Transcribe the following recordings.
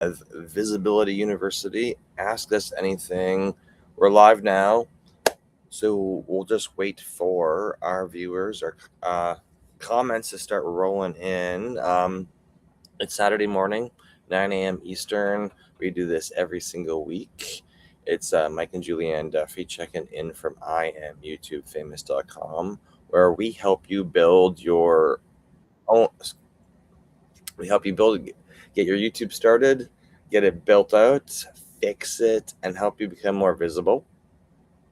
of Visibility University. Ask us anything. We're live now, so we'll just wait for our viewers or comments to start rolling in. It's Saturday morning, 9 a.m. Eastern. We do this every single week. It's Mike and Julianne Duffy checking in from IamYouTubeFamous.com, where we help you build your own. We help you get your YouTube started, get it built out, fix it, and help you become more visible.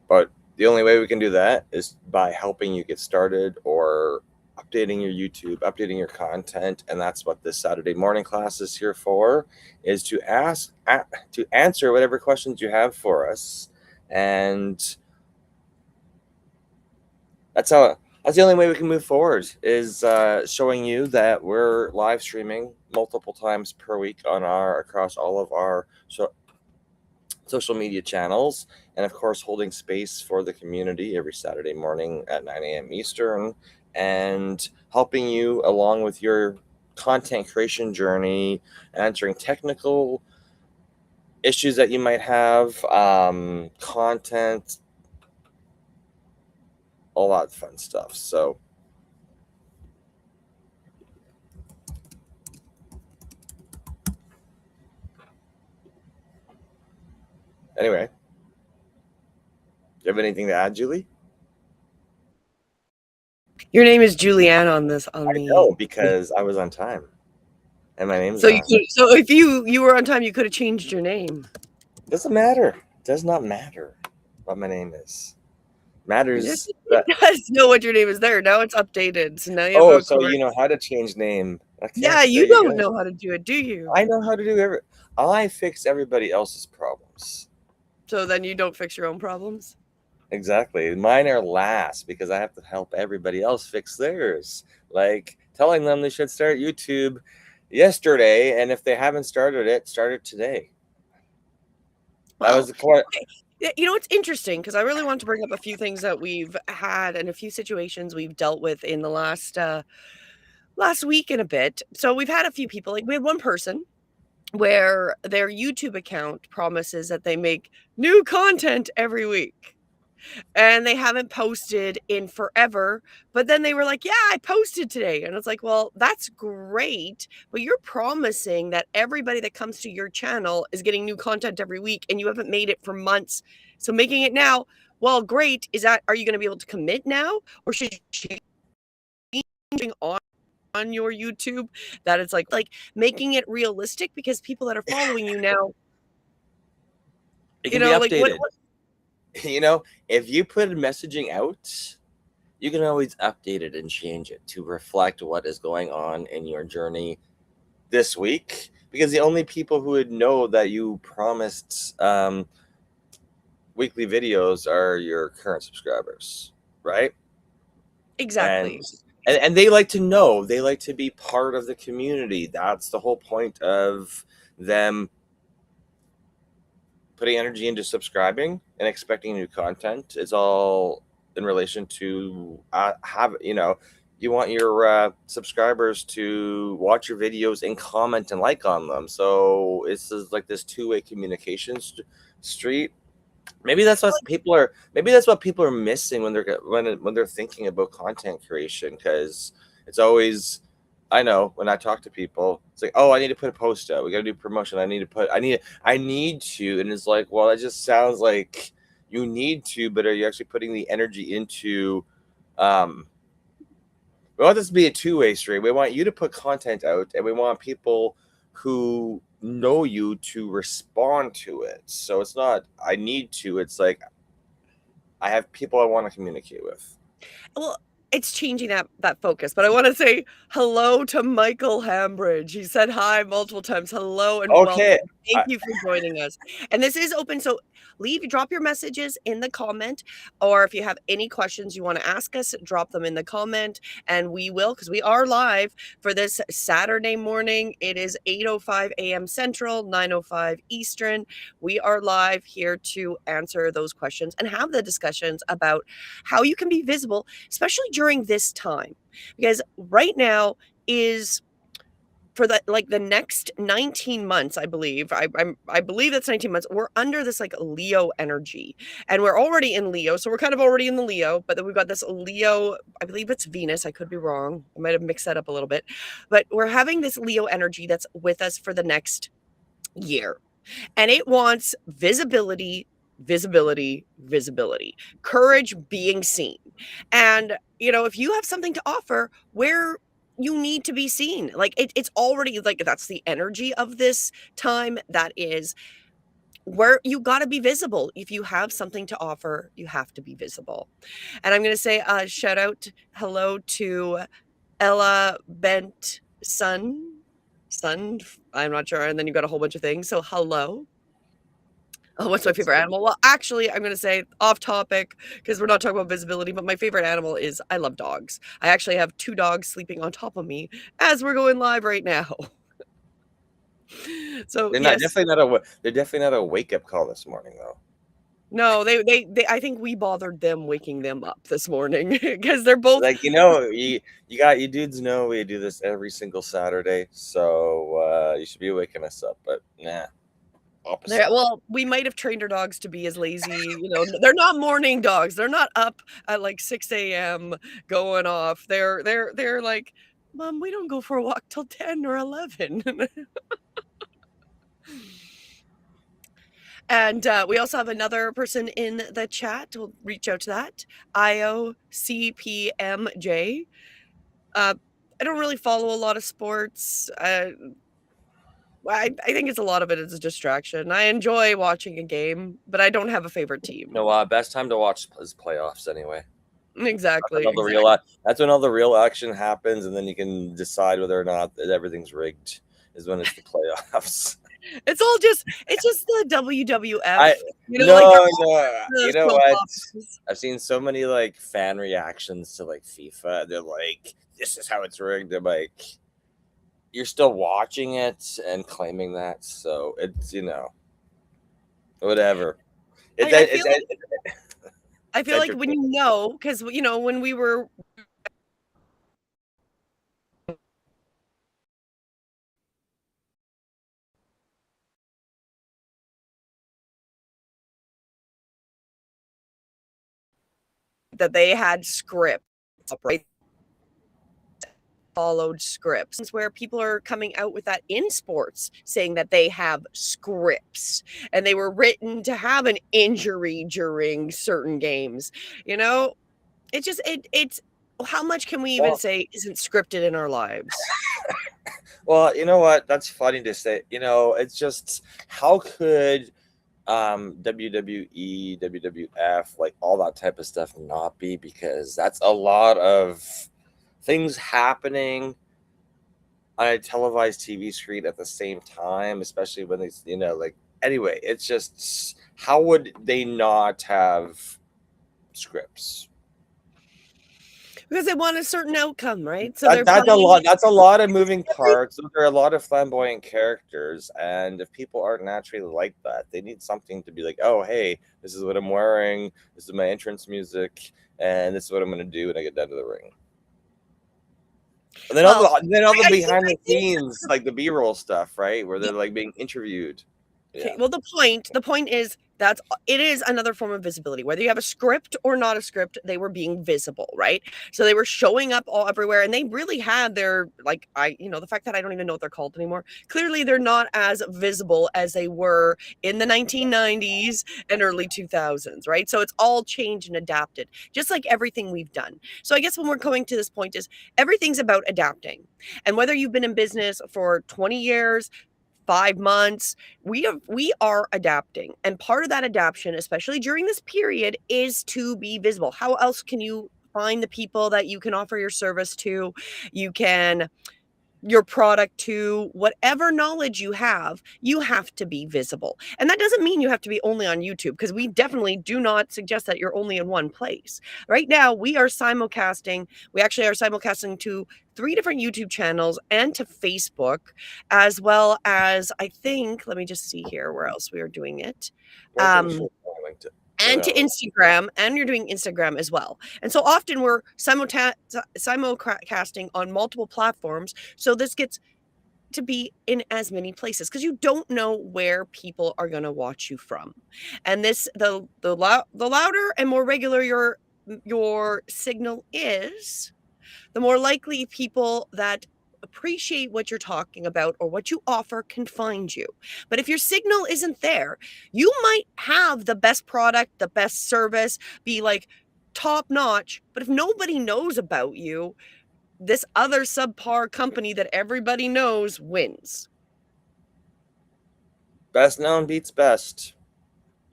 But the only way we can do that is by helping you get started or updating your YouTube, updating your content, and that's what this Saturday morning class is here for, is to answer whatever questions you have for us. And that's the only way we can move forward, is showing you that we're live streaming multiple times per week across all of our social media channels, and of course holding space for the community every Saturday morning at 9 a.m. Eastern, and helping you along with your content creation journey, answering technical issues that you might have, content, all that fun stuff. So anyway, do you have anything to add, Julie? Your name is Julianne on this. I know, because I was on time, and my name's so if you were on time, you could have changed your name. Doesn't matter. Does not matter what my name is. Matters. It does know what your name is there. Now it's updated. So now you have so you know how to change name. Okay, yeah, you don't know how to do it, do you? I know how to do I fix everybody else's problems. So then you don't fix your own problems? Exactly. Mine are last because I have to help everybody else fix theirs. Like telling them they should start YouTube yesterday, and if they haven't started it, start it today. That was the point. You know, it's interesting because I really want to bring up a few things that we've had and a few situations we've dealt with in the last week and a bit. So we've had a few people, like we had one person where their YouTube account promises that they make new content every week. And they haven't posted in forever, but then they were like, yeah, I posted today. And it's like, well, that's great, but you're promising that everybody that comes to your channel is getting new content every week, and you haven't made it for months. So making it now, well, great. Are you going to be able to commit now, or should you changing on your YouTube that it's like making it realistic, because people that are following you now, it can be updated. You know, if you put messaging out, you can always update it and change it to reflect what is going on in your journey this week, because the only people who would know that you promised weekly videos are your current subscribers, right? Exactly. And they like to know, they like to be part of the community. That's the whole point of them putting energy into subscribing and expecting new content. It's all in relation to you want your subscribers to watch your videos and comment and like on them. So it's like this two-way communication street. Maybe that's what people are missing when they're thinking about content creation, because it's always, I know when I talk to people, it's like, oh, I need to put a post out. We got to do promotion. I need to. And it's like, well, that just sounds like you need to, but are you actually putting the energy into, we want this to be a two-way street. We want you to put content out, and we want people who know you to respond to it. So it's not, I need to, it's like, I have people I want to communicate with. Well, it's changing that focus, but I want to say hello to Michael Hambridge. He said hi multiple times. Hello and welcome. Thank you for joining us. And this is open, so drop your messages in the comment, or if you have any questions you want to ask us, drop them in the comment, and we will, because we are live for this Saturday morning. It is 8:05 a.m. Central, 9:05 Eastern. We are live here to answer those questions and have the discussions about how you can be visible, especially during this time, because right now is for the next 19 months, I believe. I believe that's 19 months. We're under this like Leo energy, and we're already in Leo, so we're kind of already in the Leo. But then we've got this Leo. I believe it's Venus. I could be wrong. I might have mixed that up a little bit, but we're having this Leo energy that's with us for the next year, and it wants visibility, visibility, visibility, courage, being seen, and if you have something to offer, where you need to be seen. Like it's already like that's the energy of this time. That is where you got to be visible. If you have something to offer, you have to be visible. And I'm going to say shout out, hello to Ella Bent Sun. I'm not sure. And then you got a whole bunch of things. So hello. Oh, what's my favorite animal? Well, actually, I'm going to say off topic because we're not talking about visibility, but my favorite animal is I love dogs. I actually have 2 dogs sleeping on top of me as we're going live right now. So They're yes, definitely not a wake up call this morning though. no, they I think we bothered them waking them up this morning because they're both Like you dudes know we do this every single Saturday, so you should be waking us up. But nah, opposite. well, we might have trained our dogs to be as lazy. They're not morning dogs. They're not up at like 6 a.m. going off. They're like, Mom, we don't go for a walk till 10 or 11. And we also have another person in the chat. We'll reach out to that. IOCPMJ. I don't really follow a lot of sports. I think it's a lot of it is a distraction. I enjoy watching a game, but I don't have a favorite team. No, best time to watch is playoffs anyway. Exactly. That's when all the real action happens, and then you can decide whether or not everything's rigged. Is when it's the playoffs. It's just the WWF. You know what? I've seen so many like fan reactions to like FIFA. They're like, "This is how it's rigged." They're like, "You're still watching it and claiming that." So it's whatever. I feel like when because when we were. That they had scripts, right? Followed scripts where people are coming out with that in sports saying that they have scripts and they were written to have an injury during certain games. It's just it's how much can we even say isn't scripted in our lives? Well, you know what? That's funny to say. It's just how could WWE, WWF, like all that type of stuff not be, because that's a lot of things happening on a televised TV screen at the same time, especially when they, anyway, it's just how would they not have scripts? Because they want a certain outcome, right? So that's a lot. That's a lot of moving parts. There are a lot of flamboyant characters, and if people aren't naturally like that, they need something to be like, "Oh, hey, this is what I'm wearing. This is my entrance music, and this is what I'm going to do when I get down to the ring." And then all the behind the scenes, like the B-roll stuff, right, where they're like being interviewed. Okay, well, the point is it is another form of visibility. Whether you have a script or not a script, they were being visible, right? So they were showing up all everywhere, and they really had their the fact that I don't even know what they're called anymore. Clearly, they're not as visible as they were in the 1990s and early 2000s, right? So it's all changed and adapted, just like everything we've done. So I guess when we're coming to this point is everything's about adapting, and whether you've been in business for 20 years, 5 months, we are adapting. And part of that adaptation, especially during this period, is to be visible. How else can you find the people that you can offer your service to? Your product to, whatever knowledge you have to be visible. And that doesn't mean you have to be only on YouTube, because we definitely do not suggest that you're only in one place. Right now, we are simulcasting. We actually are simulcasting to 3 different YouTube channels and to Facebook, as well as, I think, let me just see here where else we are doing it. And to Instagram, and you're doing Instagram as well. And so often we're simulcasting on multiple platforms. So this gets to be in as many places because you don't know where people are going to watch you from. And the louder and more regular your signal is, the more likely people that appreciate what you're talking about or what you offer can find you. But if your signal isn't there, you might have the best product, the best service, be like top notch, but if nobody knows about you, this other subpar company that everybody knows wins. Best known beats best.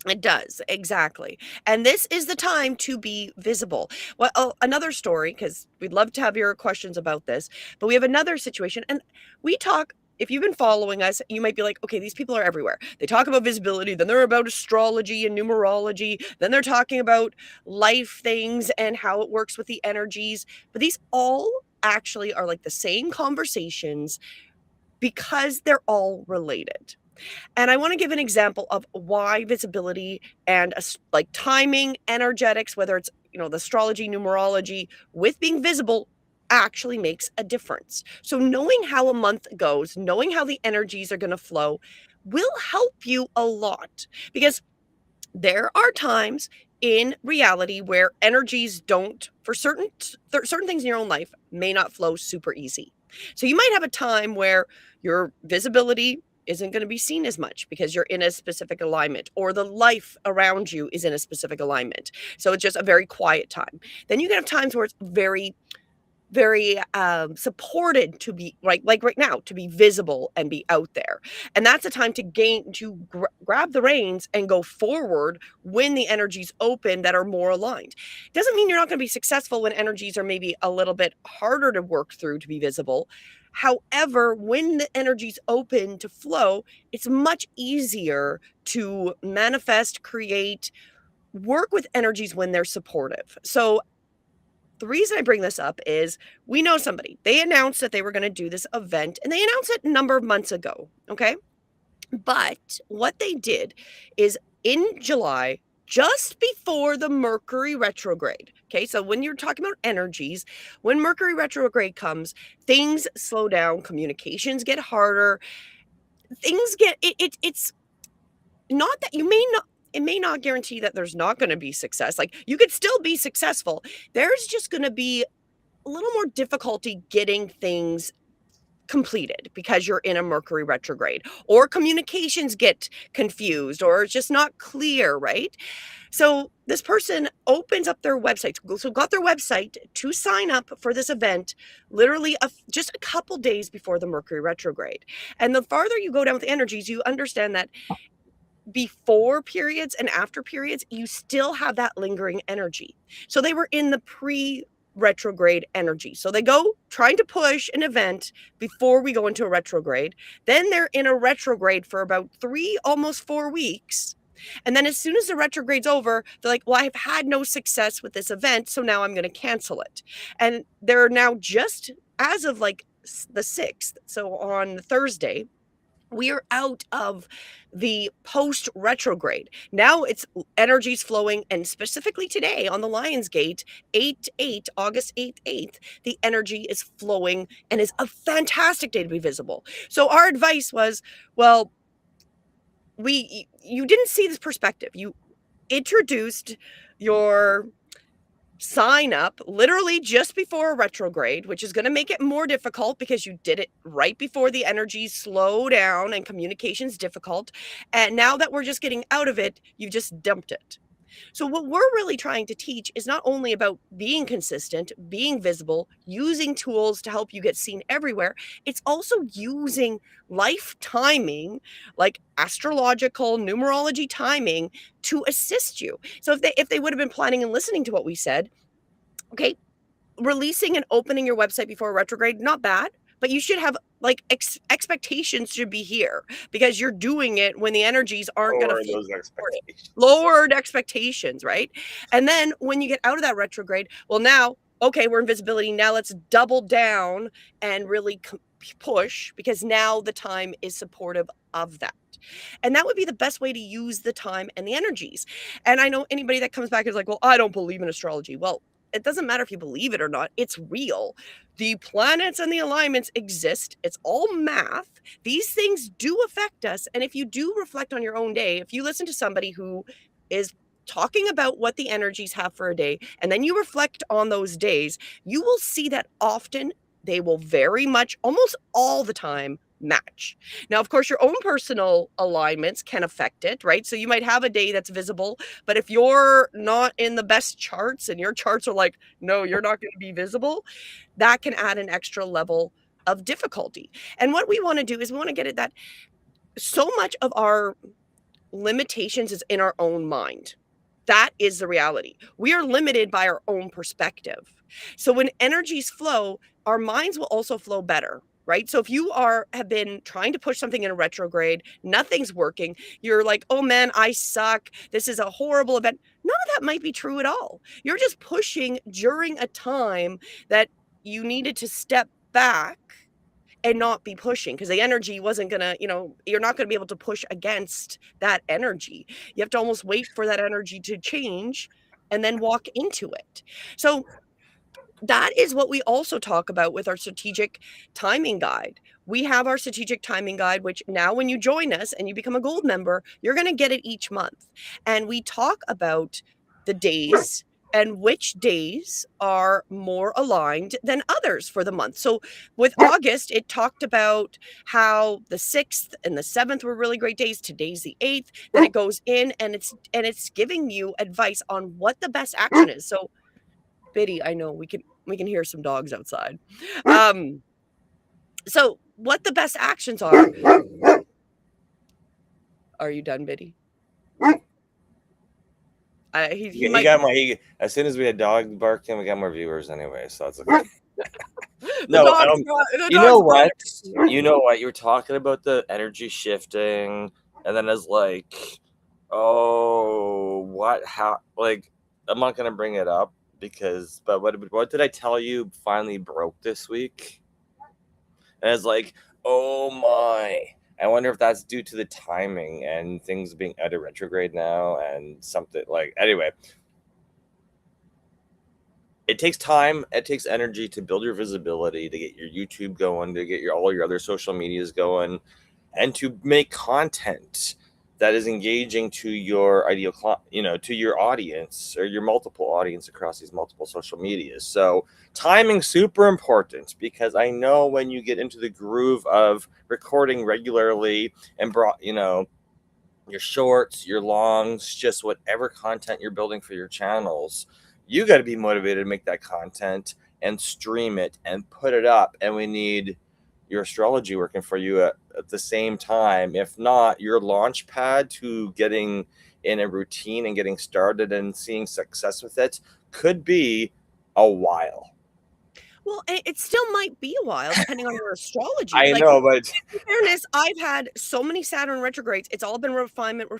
It does, exactly. And this is the time to be visible. Well, another story, because we'd love to have your questions about this, but we have another situation. And we talk, if you've been following us, you might be like, okay, these people are everywhere. They talk about visibility, then they're about astrology and numerology, then they're talking about life things and how it works with the energies. But these all actually are like the same conversations because they're all related. And I want to give an example of why visibility and like timing, energetics, whether it's, the astrology, numerology, with being visible actually makes a difference. So knowing how a month goes, knowing how the energies are going to flow will help you a lot, because there are times in reality where energies don't, for certain things in your own life, may not flow super easy. So you might have a time where your visibility isn't going to be seen as much because you're in a specific alignment, or the life around you is in a specific alignment. So it's just a very quiet time. Then you can have times where it's very, very supported to be like right now, to be visible and be out there. And that's a time to grab the reins and go forward when the energies open that are more aligned. Doesn't mean you're not going to be successful when energies are maybe a little bit harder to work through to be visible. However, when the energies open to flow, it's much easier to manifest, create, work with energies when they're supportive. So the reason I bring this up is we know somebody. They announced that they were going to do this event, and they announced it a number of months ago. Okay. But what they did is in July, just before the Mercury retrograde. Okay. So when you're talking about energies, when Mercury retrograde comes, things slow down, communications get harder, things get, it's not that you may not, it may not guarantee that there's not going to be success. Like, you could still be successful. There's just going to be a little more difficulty getting things completed because you're in a Mercury retrograde, or communications get confused, or it's just not clear, right? So this person opens up their website, so got their website to sign up for this event literally just a couple days before the Mercury retrograde. And the farther you go down with the energies, you understand that before periods and after periods, you still have that lingering energy. So they were in the pre-retrograde energy. So they go trying to push an event before we go into a retrograde. Then they're in a retrograde for about 3, almost 4 weeks. And then as soon as the retrograde's over, they're like, well, I've had no success with this event, so now I'm going to cancel it. And they're now, just as of like the 6th, so on Thursday, we are out of the post retrograde. Now it's energies flowing, and specifically today on the Lions Gate, 8/8, August 8th, the energy is flowing and is a fantastic day to be visible. So our advice was, well, you didn't see this perspective. You introduced your sign up literally just before a retrograde, which is going to make it more difficult because you did it right before the energies slow down and communication's difficult. And now that we're just getting out of it, you just dumped it. So what we're really trying to teach is not only about being consistent, being visible, using tools to help you get seen everywhere, it's also using life timing, like astrological numerology timing, to assist you. So if they would have been planning and listening to what we said, okay, releasing and opening your website before retrograde, not bad, but you should have like expectations should be here, because you're doing it when the energies aren't going to feel those expectations. lowered expectations, right? And then when you get out of that retrograde, well, now, okay, we're in visibility. Now let's double down and really push, because now the time is supportive of that. And that would be the best way to use the time and the energies. And I know anybody that comes back is like, well, I don't believe in astrology. Well, it doesn't matter if you believe it or not, it's real. The planets and the alignments exist. It's all math. These things do affect us. And if you do reflect on your own day, if you listen to somebody who is talking about what the energies have for a day, and then you reflect on those days, you will see that often they will very much, almost all the time, match. Now, of course, your own personal alignments can affect it, right? So you might have a day that's visible, but if you're not in the best charts and your charts are like, no, you're not going to be visible, that can add an extra level of difficulty. And what we want to do is we want to get at that. So much of our limitations is in our own mind. That is the reality. We are limited by our own perspective. So when energies flow, our minds will also flow better, right? So if you have been trying to push something in a retrograde, nothing's working, you're like, oh man, I suck, this is a horrible event. None of that might be true at all. You're just pushing during a time that you needed to step back and not be pushing, because the energy wasn't gonna, you're not gonna be able to push against that energy. You have to almost wait for that energy to change and then walk into it. So that is what we also talk about with our strategic timing guide. We have our strategic timing guide, which now when you join us and you become a gold member, you're going to get it each month. And we talk about the days and which days are more aligned than others for the month. So with August, it talked about how the 6th and the 7th were really great days. Today's the 8th. Then it goes in and it's giving you advice on what the best action is. So Biddy, I know we can hear some dogs outside. So what the best actions are. Are you done, Biddy? As soon as we had dog barking, we got more viewers anyway, so that's okay. No, you know what? You were talking about the energy shifting, and then it's like, oh, I'm not gonna bring it up but what did I tell you finally broke this week? And it's like, oh my, I wonder if that's due to the timing and things being out of retrograde now and something anyway. It takes time, it takes energy to build your visibility, to get your YouTube going, to get all your other social medias going, and to make content that is engaging to your ideal to your audience or your multiple audience across these multiple social medias. So timing super important, because I know when you get into the groove of recording regularly and your shorts, your longs, just whatever content you're building for your channels, you got to be motivated to make that content and stream it and put it up. And we need your astrology working for you at the same time. If not, your launch pad to getting in a routine and getting started and seeing success with it could be a while. Well, it still might be a while depending on your astrology. I know, but in fairness, I've had so many Saturn retrogrades. It's all been refinement.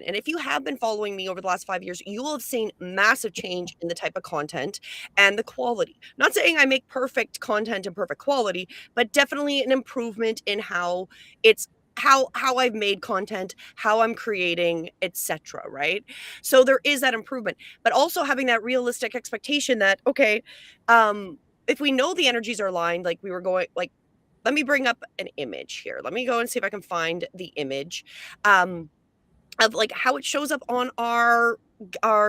And if you have been following me over the last 5 years, you will have seen massive change in the type of content and the quality. Not saying I make perfect content and perfect quality, but definitely an improvement in how I've made content, how I'm creating, etc. Right? So there is that improvement, but also having that realistic expectation that, okay, if we know the energies are aligned, let me bring up an image here. Let me go and see if I can find the image of how it shows up on our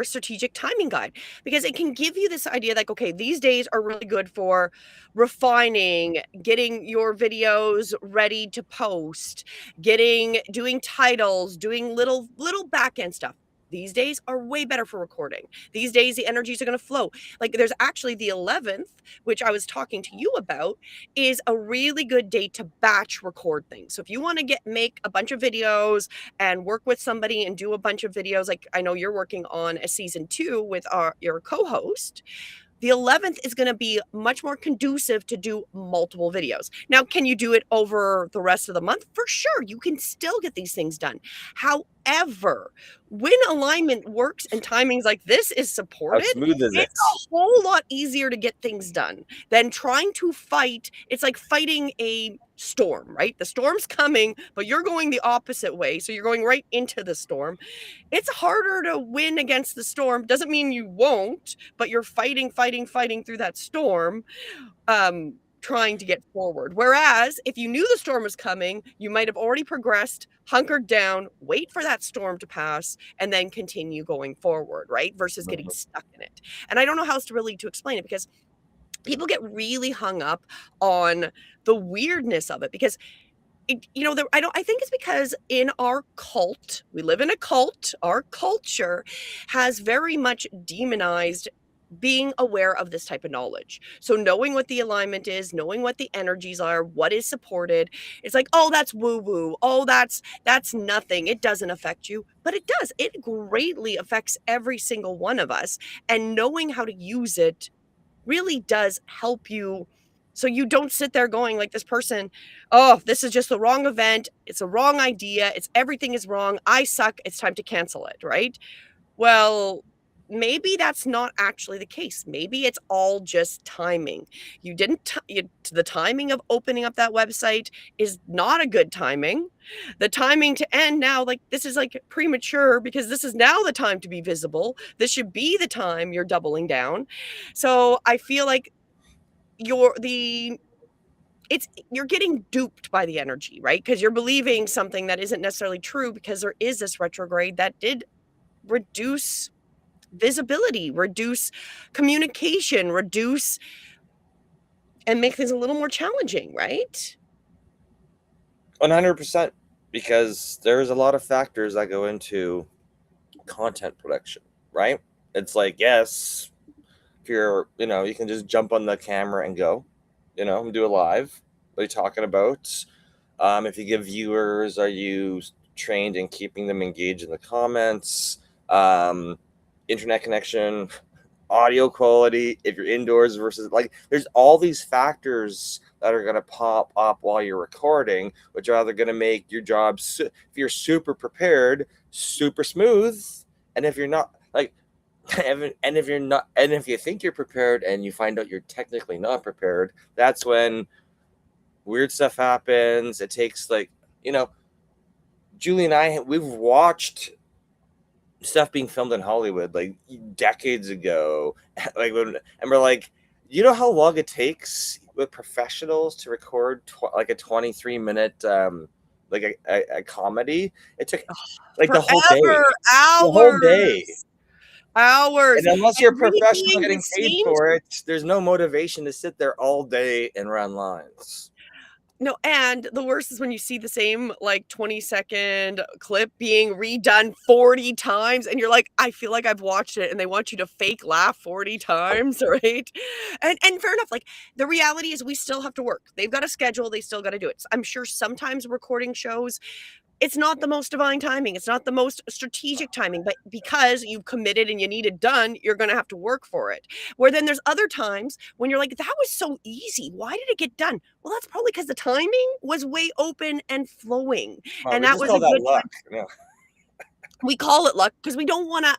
strategic timing guide, because it can give you this idea okay, these days are really good for refining, getting your videos ready to post, doing titles, doing little back end stuff. These days are way better for recording. These days, the energies are going to flow. There's actually the 11th, which I was talking to you about, is a really good day to batch record things. So if you want to make a bunch of videos and work with somebody and do a bunch of videos, I know you're working on a season 2 with your co-host, the 11th is going to be much more conducive to do multiple videos. Now, can you do it over the rest of the month? For sure. You can still get these things done. However, when alignment works and timings like this is supported, it's a whole lot easier to get things done than trying to fight. It's like fighting a storm, right? The storm's coming, but you're going the opposite way. So you're going right into the storm. It's harder to win against the storm. Doesn't mean you won't, but you're fighting through that storm, trying to get forward. Whereas if you knew the storm was coming, you might have already progressed, hunkered down, wait for that storm to pass, and then continue going forward, right? Versus getting stuck in it. And I don't know how else to really to explain it, because people get really hung up on the weirdness of it, because I think it's because in our cult, we live in a cult, our culture has very much demonized being aware of this type of knowledge. So knowing what the alignment is, knowing what the energies are, what is supported, it's like, oh, that's woo woo. Oh, that's nothing. It doesn't affect you, but it does. It greatly affects every single one of us, and knowing how to use it really does help you, so you don't sit there going like this person, oh, this is just the wrong event, it's a wrong idea, it's everything is wrong, I suck, it's time to cancel it, right? Well, maybe that's not actually the case. Maybe it's all just timing. You didn't the timing of opening up that website is not a good timing. The timing to end now, like, this is like premature, because this is now the time to be visible. This should be the time you're doubling down. So I feel like you're getting duped by the energy, right? Because you're believing something that isn't necessarily true, because there is this retrograde that did reduce visibility, reduce communication, reduce and make things a little more challenging, right? 100%, because there's a lot of factors that go into content production, right? It's like, yes, if you're, you can just jump on the camera and go, and do a live. What are you talking about? If you give viewers, are you trained in keeping them engaged in the comments? Internet connection, audio quality, if you're indoors versus, like, there's all these factors that are going to pop up while you're recording, which are either going to make your job, if you're super prepared, super smooth, and if you're not, like, and if you think you're prepared and you find out you're technically not prepared, that's when weird stuff happens. It takes, like, Julie and I, we've watched stuff being filmed in Hollywood like decades ago, like, and we're like, how long it takes with professionals to record like a 23-minute like a comedy? It took like Forever, the whole day, hours. And unless you're a repeating professional getting the paid same for it, there's no motivation to sit there all day and run lines. No, and the worst is when you see the same, like, 20-second clip being redone 40 times, and you're like, I feel like I've watched it, and they want you to fake laugh 40 times, right? And fair enough, like, the reality is we still have to work. They've got a schedule, they still gotta do it. I'm sure sometimes recording shows, it's not the most divine timing, it's not the most strategic timing, but because you've committed and you need it done, you're gonna have to work for it. Where then there's other times when you're like, that was so easy, why did it get done? Well, that's probably because the timing was way open and flowing, and We that just was call a that good luck. time. We call it luck because we don't want to,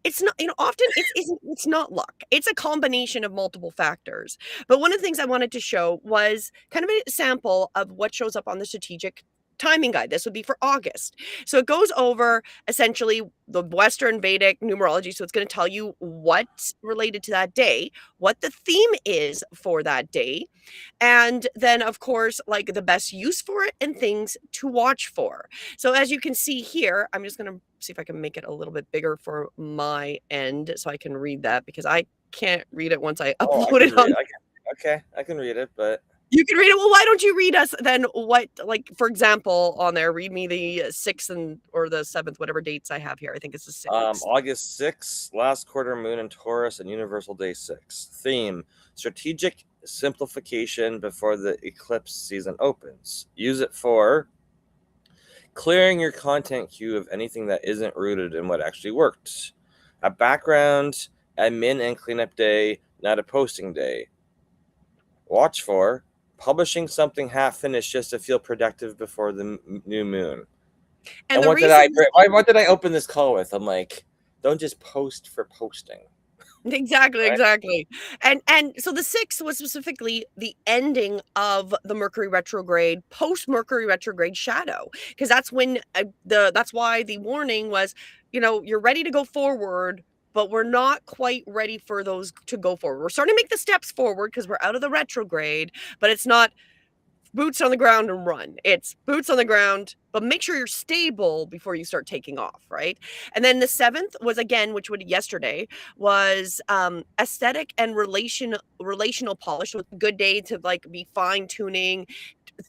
it's not, often it's not luck. It's a combination of multiple factors. But one of the things I wanted to show was kind of a sample of what shows up on the strategic timing guide. This would be for August. So it goes over essentially the Western Vedic numerology. So it's going to tell you what's related to that day, what the theme is for that day, and then, of course, like, the best use for it and things to watch for. So as you can see here, I'm just going to see if I can make it a little bit bigger for my end so I can read that, because I can't read it once I upload it on. Okay, I can read it, but you can read it. Well, why don't you read us then what, like, for example, on there, read me the 6th or the 7th, whatever dates I have here. I think it's the 6th. August 6th, last quarter moon in Taurus and universal day 6. Theme: strategic simplification before the eclipse season opens. Use it for clearing your content queue of anything that isn't rooted in what actually worked. A background, admin and cleanup day, not a posting day. Watch for publishing something half finished just to feel productive before the new moon. And what did I open this call with? I'm like, don't just post for posting. Exactly, right? exactly. And so the 6th was specifically the ending of the Mercury retrograde, post Mercury retrograde shadow, because that's when that's why the warning was, you're ready to go forward, but we're not quite ready for those to go forward. We're starting to make the steps forward because we're out of the retrograde, but it's not boots on the ground and run. It's boots on the ground, but make sure you're stable before you start taking off, right? And then the 7th was again, which would yesterday was aesthetic and relational polish. So good day to like be fine tuning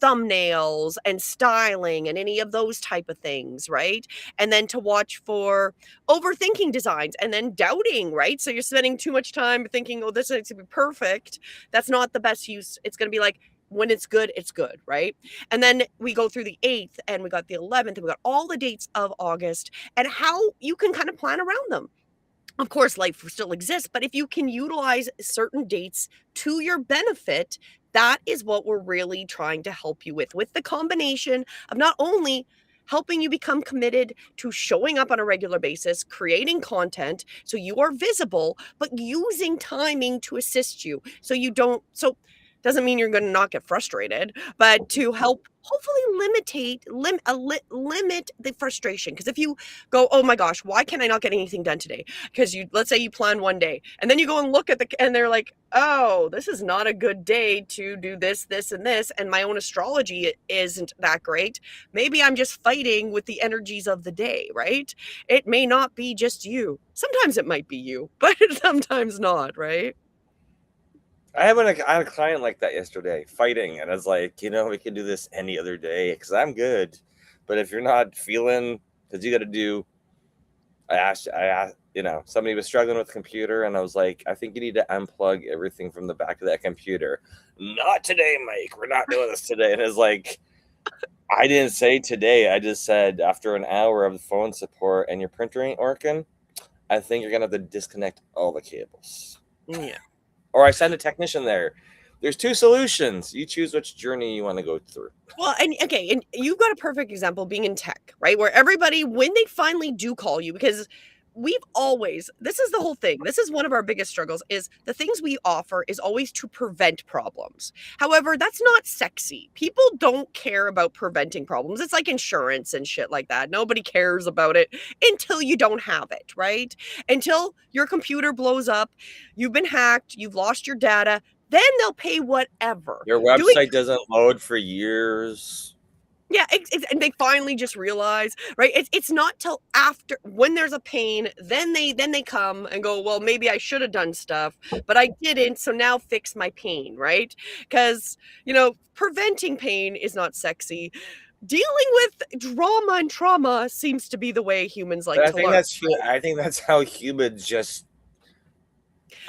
thumbnails and styling and any of those type of things, right? And then to watch for overthinking designs and then doubting, right? So you're spending too much time thinking, oh, this needs to be perfect. That's not the best use. It's going to be like, when it's good, right? And then we go through the 8th and we got the 11th and we got all the dates of August and how you can kind of plan around them. Of course, life still exists, but if you can utilize certain dates to your benefit, that is what we're really trying to help you with the combination of not only helping you become committed to showing up on a regular basis, creating content so you are visible, but using timing to assist you so you don't so doesn't mean you're going to not get frustrated, but to help hopefully limit the frustration. Because if you go, oh my gosh, why can I not get anything done today? Because let's say you plan one day and then you go and look at and they're like, oh, this is not a good day to do this, this, and this. And my own astrology isn't that great. Maybe I'm just fighting with the energies of the day, right? It may not be just you. Sometimes it might be you, but sometimes not, right? I had a client like that yesterday, fighting, and I was like, we can do this any other day because I'm good. But if you're not feeling, because you got to do, I asked, somebody was struggling with the computer, and I was like, I think you need to unplug everything from the back of that computer. Not today, Mike. We're not doing this today. And it's like, I didn't say today. I just said after an hour of the phone support and your printer ain't working, I think you're gonna have to disconnect all the cables. Yeah. Or I send a technician there. There's two solutions. You choose which journey you want to go through. Well, and okay, and you've got a perfect example being in tech, right? Where everybody, when they finally do call you, because this is the whole thing. This is one of our biggest struggles is the things we offer is always to prevent problems. However, that's not sexy. People don't care about preventing problems. It's like insurance and shit like that. Nobody cares about it until you don't have it, right? Until your computer blows up, you've been hacked, you've lost your data, then they'll pay whatever. Your website doesn't load for years. Yeah, and they finally just realize, right? It's not till after when there's a pain, then they come and go, well, maybe I should have done stuff, but I didn't, so now fix my pain, right? Because preventing pain is not sexy. Dealing with drama and trauma seems to be the way humans like But to learn. I think that's how humans just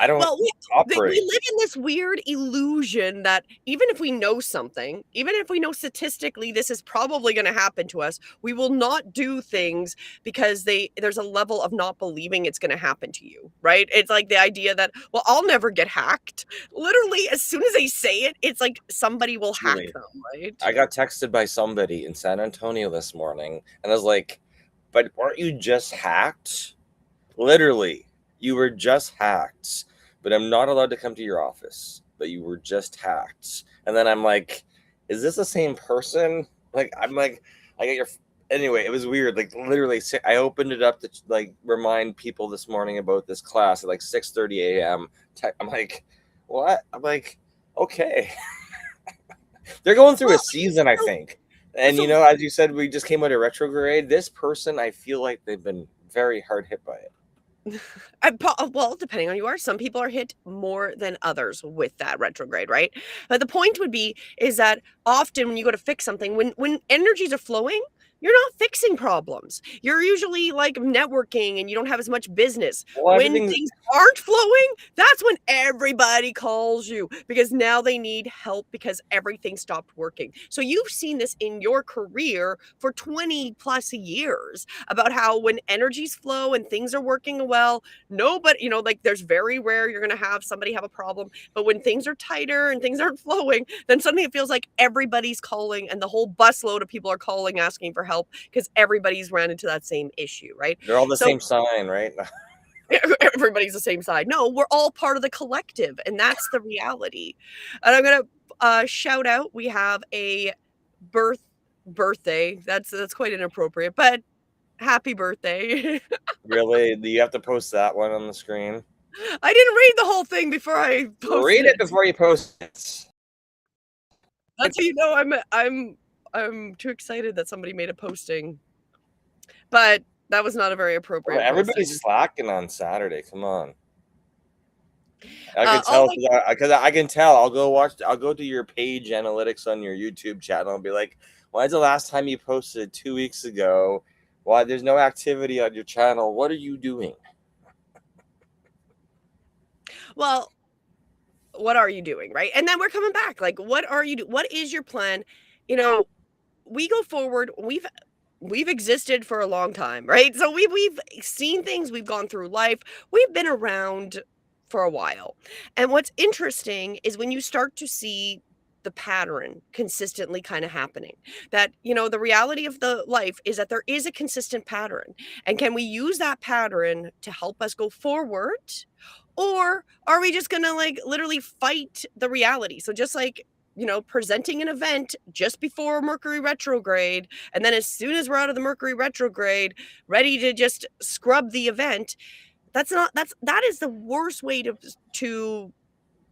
I don't Well, we operate. live in this weird illusion that even if we know something, even if we know statistically this is probably gonna happen to us, we will not do things because there's a level of not believing it's gonna happen to you, right? It's like the idea that, well, I'll never get hacked. Literally, as soon as they say it, it's like somebody will hack them, right? I got texted by somebody in San Antonio this morning, and I was like, but weren't you just hacked? Literally, you were just hacked, but I'm not allowed to come to your office, but you were just hacked. And then I'm like, is this the same person? Like, I'm like, I get your. Anyway, it was weird. Like, literally, I opened it up to like remind people this morning about this class at like 6:30 a.m. I'm like, what? I'm like, okay. They're going through a season, I think. And as you said, we just came out of retrograde. This person, I feel like they've been very hard hit by it. Well, depending on you are, some people are hit more than others with that retrograde, right? But the point would be is that often when you go to fix something, when energies are flowing, you're not fixing problems. You're usually like networking and you don't have as much business. Well, When things aren't flowing, that's when everybody calls you because now they need help because everything stopped working. So you've seen this in your career for 20 plus years about how when energies flow and things are working well, nobody, like there's very rare you're going to have somebody have a problem. But when things are tighter and things aren't flowing, then suddenly it feels like everybody's calling and the whole busload of people are calling asking for help because everybody's ran into that same issue, right? They're all the same sign, right? everybody's the same side. No, we're all part of the collective, and that's the reality. And I'm gonna shout out. We have a birthday. That's quite inappropriate, but happy birthday. Really? Do you have to post that one on the screen? I didn't read the whole thing before I posted Read it before you post it. That's how you know I'm too excited that somebody made a posting. But that was not a very appropriate posting. Everybody's slacking on Saturday. Come on. I can all tell because I can tell. I'll go to your page analytics on your YouTube channel and be like, when's the last time you posted 2 weeks ago? Why there's no activity on your channel? What are you doing? Well, what are you doing, right? And then we're coming back. Like, what are you what is your plan? You know, we go forward. We've existed for a long time, right? So we've seen things, we've gone through life, we've been around for a while. And what's interesting is when you start to see the pattern consistently kind of happening, that, you know, the reality of the life is that there is a consistent pattern. And can we use that pattern to help us go forward? Or are we just going to like literally fight the reality? So just like, you know, presenting an event just before Mercury retrograde, and then as soon as we're out of the Mercury retrograde, ready to just scrub the event, that is the worst way to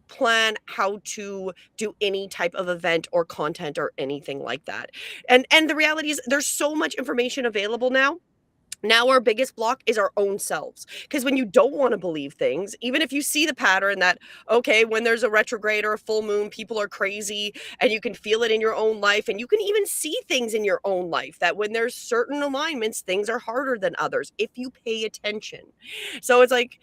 plan how to do any type of event or content or anything like that. And the reality is there's so much information available now. Now our biggest block is our own selves. Because when you don't want to believe things, even if you see the pattern that, okay, when there's a retrograde or a full moon, people are crazy and you can feel it in your own life. And you can even see things in your own life that when there's certain alignments, things are harder than others if you pay attention. So it's like,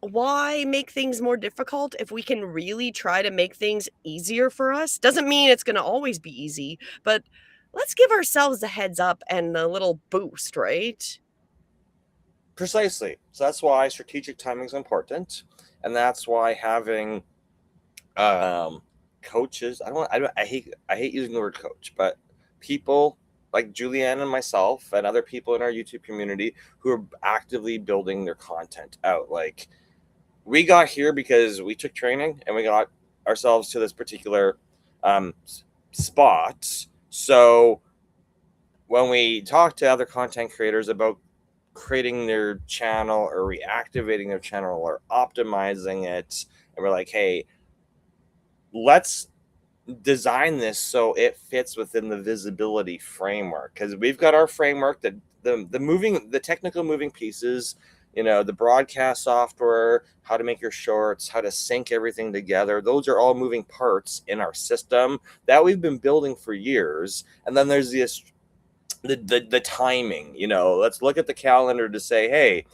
why make things more difficult if we can really try to make things easier for us? Doesn't mean it's going to always be easy, but let's give ourselves a heads up and a little boost, right? Precisely. So that's why strategic timing is important, and that's why having coaches. I hate using the word coach, but people like Julianne and myself and other people in our YouTube community who are actively building their content out. Like, we got here because we took training and we got ourselves to this particular spot. So when we talk to other content creators about creating their channel or reactivating their channel or optimizing it, and we're like, hey, let's design this so it fits within the visibility framework, because we've got our framework that the technical moving pieces, you know, the broadcast software, how to make your shorts, how to sync everything together. Those are all moving parts in our system that we've been building for years. And then there's the timing, you know, let's look at the calendar to say, hey,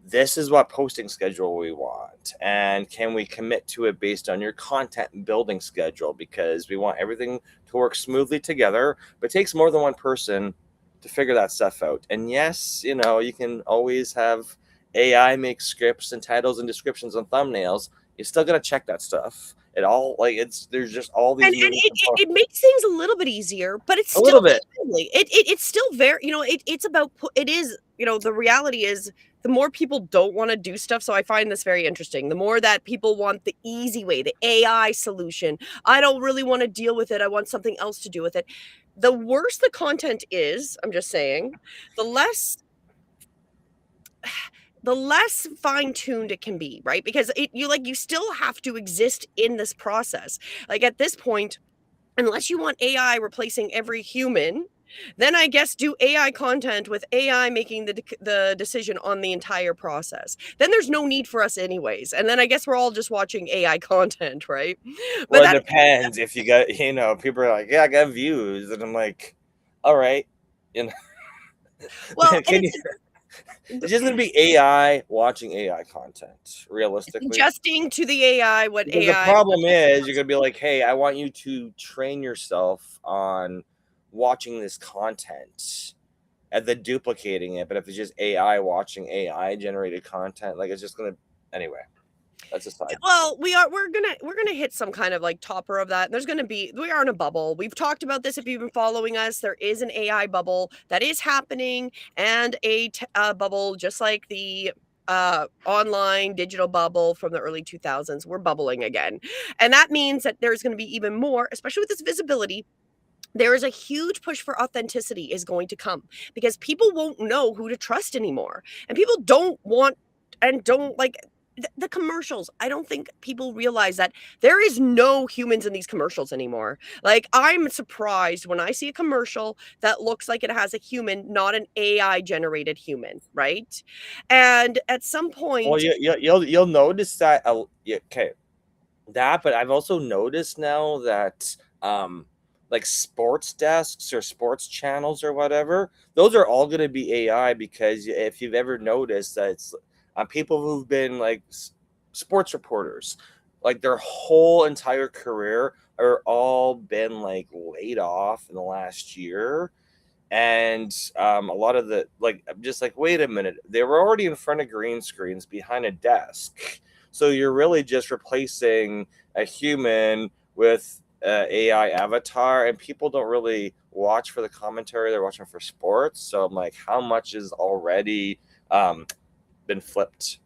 this is what posting schedule we want, and can we commit to it based on your content building schedule, because we want everything to work smoothly together. But it takes more than one person to figure that stuff out. And yes, you know, you can always have AI make scripts and titles and descriptions and thumbnails. You still got to check that stuff. It all, like, there's just all these And it makes things a little bit easier, but it's still a little bit. It's still very, you know, it's about it is, you know, the reality is the more people don't want to do stuff. So I find this very interesting. The more that people want the easy way, the AI solution, I don't really want to deal with it, I want something else to do with it. The worse the content is, I'm just saying, the less fine-tuned it can be, right? Because you still have to exist in this process. Like, at this point, unless you want AI replacing every human, then I guess do AI content with AI making the decision on the entire process. Then there's no need for us anyways. And then I guess we're all just watching AI content, right? Well, it depends. If you got, you know, people are like, yeah, I got views. And I'm like, all right. You know, well, it's just going to be AI watching AI content, realistically. Adjusting to the AI what because AI... The problem is you're going to be like, hey, I want you to train yourself on watching this content and then duplicating it. But if it's just AI watching AI generated content, like, it's just going to... Anyway, that's a side. Well, we're gonna hit some kind of like topper of that. There's gonna be... we are in a bubble. We've talked about this if you've been following us. There is an AI bubble that is happening, and a bubble just like the online digital bubble from the early 2000s. We're bubbling again. And that means that there's going to be even more, especially with this visibility. There is a huge push for authenticity is going to come because people won't know who to trust anymore. And people don't want and don't like the commercials. I don't think people realize that there is no humans in these commercials anymore. Like, I'm surprised when I see a commercial that looks like it has a human, not an AI generated human, right? And at some Well, point, you'll notice that. Okay, that. But I've also noticed now that like sports desks or sports channels or whatever, those are all going to be AI because if you've ever noticed that it's people who've been like sports reporters, like their whole entire career are all been like laid off in the last year. And a lot of the like, I'm just like, wait a minute, they were already in front of green screens behind a desk, so you're really just replacing a human with AI avatar, and people don't really watch for the commentary; they're watching for sports. So I'm like, how much is already been flipped?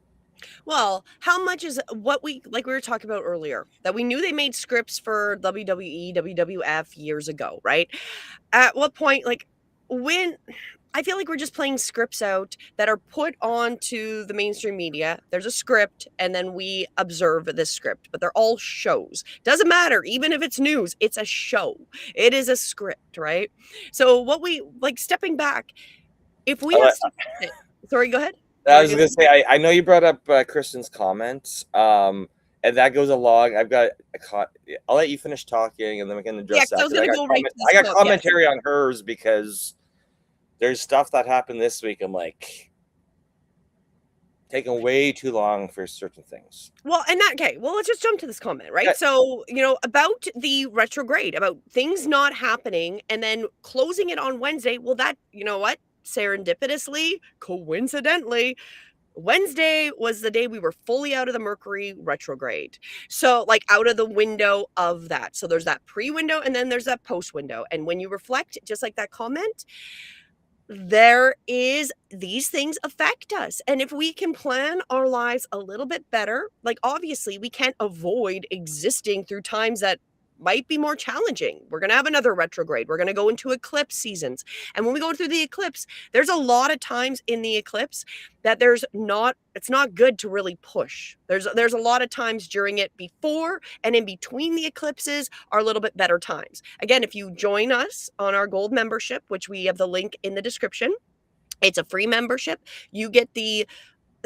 well, how much is what we like we were talking about earlier that we knew they made scripts for WWE, WWF years ago, right? At what point, like when I feel like we're just playing scripts out that are put onto the mainstream media. There's a script, and then we observe this script, but they're all shows. Doesn't matter, even if it's news, it's a show. It is a script, right? So, what we like stepping back, if we have, sorry, go ahead. I was gonna say, I know you brought up Kristen's comments, and that goes along. I'll let you finish talking, and then we can address that. I was gonna go right to this I got quote, commentary on hers because there's stuff that happened this week. I'm like, taking way too long for certain things. Well, and that okay, well, let's just jump to this comment, right? Yeah. So, about the retrograde, about things not happening and then closing it on Wednesday. Well, that, you know what? Serendipitously, coincidentally, Wednesday was the day we were fully out of the Mercury retrograde. So, like, out of the window of that. So, there's that pre window and then there's that post window. And when you reflect, just like that comment, these things affect us. And if we can plan our lives a little bit better, like obviously we can't avoid existing through times that might be more challenging. We're going to have another retrograde. We're going to go into eclipse seasons. And when we go through the eclipse, there's a lot of times in the eclipse that it's not good to really push. There's a lot of times during it before and in between the eclipses are a little bit better times. Again, if you join us on our gold membership, which we have the link in the description, it's a free membership. You get the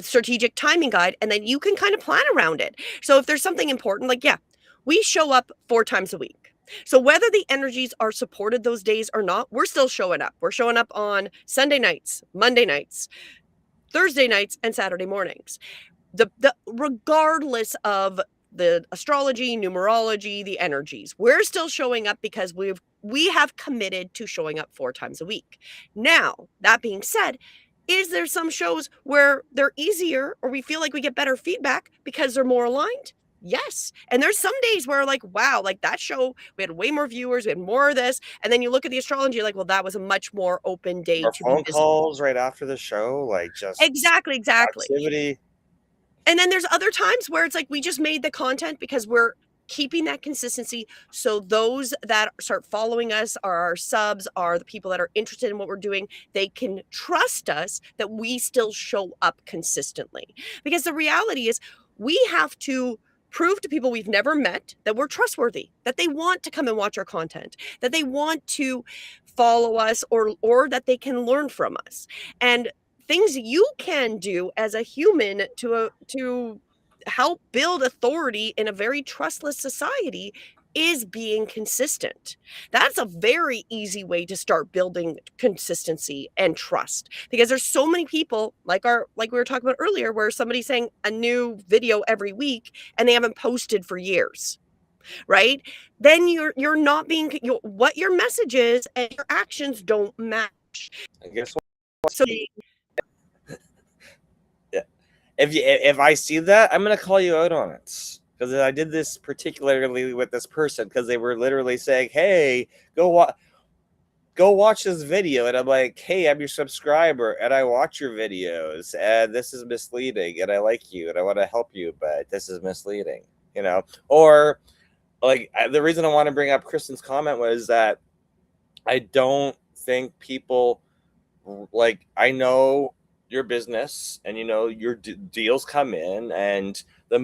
strategic timing guide, and then you can kind of plan around it. So if there's something important, like, yeah, we show up 4 times a week. So whether the energies are supported those days or not, we're still showing up. We're showing up on Sunday nights, Monday nights, Thursday nights, and Saturday mornings. The regardless of the astrology, numerology, the energies, we're still showing up because we have committed to showing up 4 times a week. Now, that being said, is there some shows where they're easier or we feel like we get better feedback because they're more aligned? Yes. And there's some days where like, wow, like that show, we had way more viewers, we had more of this. And then you look at the astrology, you're like, well, that was a much more open day Or to phone be visible. calls right after the show, like just Exactly. activity. And then there's other times where it's like we just made the content because we're keeping that consistency. So those that start following us are our subs, are the people that are interested in what we're doing. They can trust us that we still show up consistently. Because the reality is we have to prove to people we've never met that we're trustworthy, that they want to come and watch our content, that they want to follow us or that they can learn from us. And things you can do as a human to help build authority in a very trustless society is being consistent. That's a very easy way to start building consistency and trust because there's so many people like we were talking about earlier where somebody's saying a new video every week and they haven't posted for years. Right? Then you're not being what your message is and your actions don't match. I guess what? So If I see that, I'm gonna call you out on it because I did this particularly with this person because they were literally saying, "Hey, go go watch this video. And I'm like, hey, I'm your subscriber and I watch your videos and this is misleading and I like you and I want to help you, but this is misleading, you know? Or like the reason I want to bring up Kristen's comment was that I don't think people like, I know your business and you know your deals come in, and the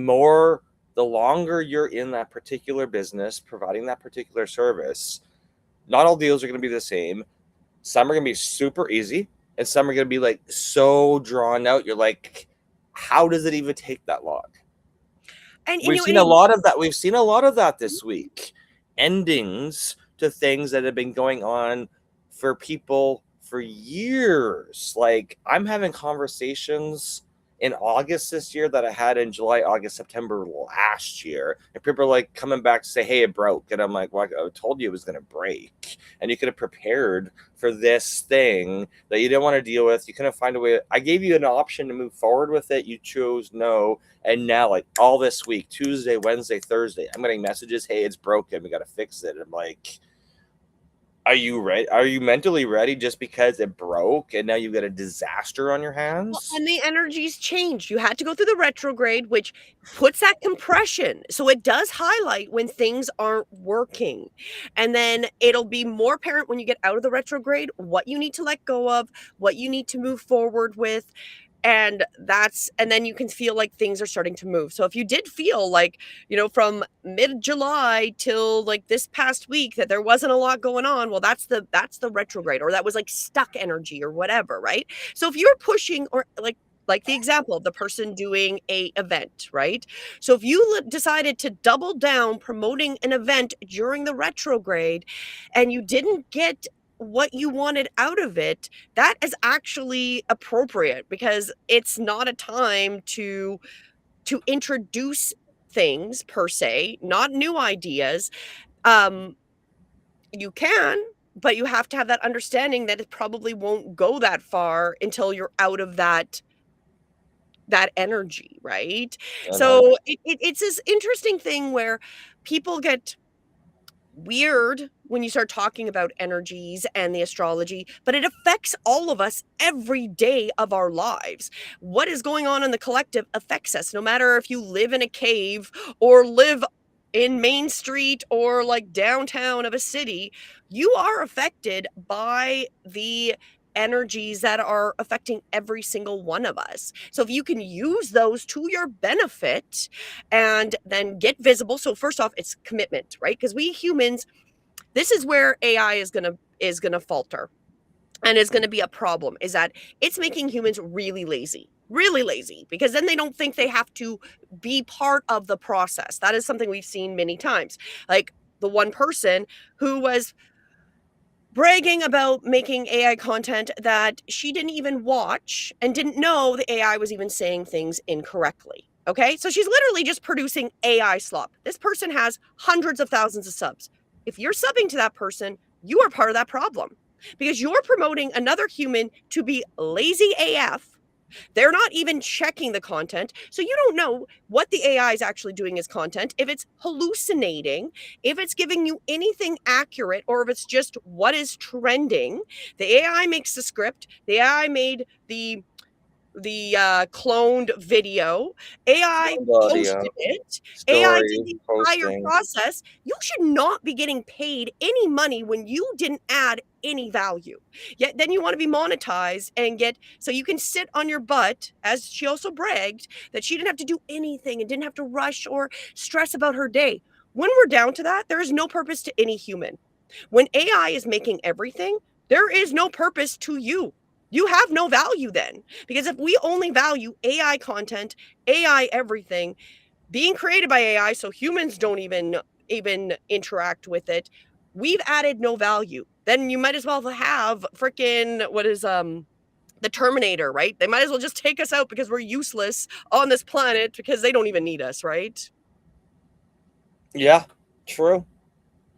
longer you're in that particular business providing that particular service, not all deals are going to be the same. Some are going to be super easy and some are going to be like so drawn out. You're like, how does it even take that long? And We've seen a lot of that. We've seen a lot of that this week. Endings to things that have been going on for people for years. Like, I'm having conversations in August this year that I had in July, August, September last year. And people are like coming back to say, hey, it broke. And I'm like, well, I told you it was going to break. And you could have prepared for this thing that you didn't want to deal with. You couldn't find a way. I gave you an option to move forward with it. You chose no. And now, like, all this week, Tuesday, Wednesday, Thursday, I'm getting messages, hey, it's broken. We got to fix it. I'm like, are you ready? Are you mentally ready just because it broke and now you got a disaster on your hands? Well, and the energies changed. You had to go through the retrograde, which puts that compression. So it does highlight when things aren't working. And then it'll be more apparent when you get out of the retrograde what you need to let go of, what you need to move forward with. And then you can feel like things are starting to move. So if you did feel like, from mid-July till like this past week that there wasn't a lot going on, well, that's the retrograde, or that was like stuck energy or whatever, right? So if you're pushing, or like the example of the person doing a event, right? So if you decided to double down promoting an event during the retrograde and you didn't get what you wanted out of it, that is actually appropriate, because it's not a time to introduce things per se, not new ideas. You can, but you have to have that understanding that it probably won't go that far until you're out of that energy, right? So it's this interesting thing where people get weird when you start talking about energies and the astrology, but it affects all of us every day of our lives. What is going on in the collective affects us, no matter if you live in a cave or live in Main Street or like downtown of a city. You are affected by the energies that are affecting every single one of us. So if you can use those to your benefit and then get visible. So first off, it's commitment, right? Because we humans, this is where AI is gonna falter and is gonna be a problem, is that it's making humans really lazy, because then they don't think they have to be part of the process. That is something we've seen many times. Like the one person who was bragging about making AI content that she didn't even watch and didn't know the AI was even saying things incorrectly. Okay, so she's literally just producing AI slop. This person has hundreds of thousands of subs. If you're subbing to that person, you are part of that problem, because you're promoting another human to be lazy AF. They're not even checking the content. So you don't know what the AI is actually doing as content, if it's hallucinating, if it's giving you anything accurate, or if it's just what is trending. The AI makes the script. The AI made the cloned video. AI posted it. AI did the entire process. You should not be getting paid any money when you didn't add any value. Yet then you want to be monetized and so you can sit on your butt, as she also bragged that she didn't have to do anything and didn't have to rush or stress about her day. When we're down to that, there is no purpose to any human. When AI is making everything, there is no purpose to you. You have no value then, because if we only value AI content, AI everything, being created by AI, so humans don't even interact with it, we've added no value. Then you might as well have freaking the Terminator, right? They might as well just take us out because we're useless on this planet, because they don't even need us, right? Yeah, true.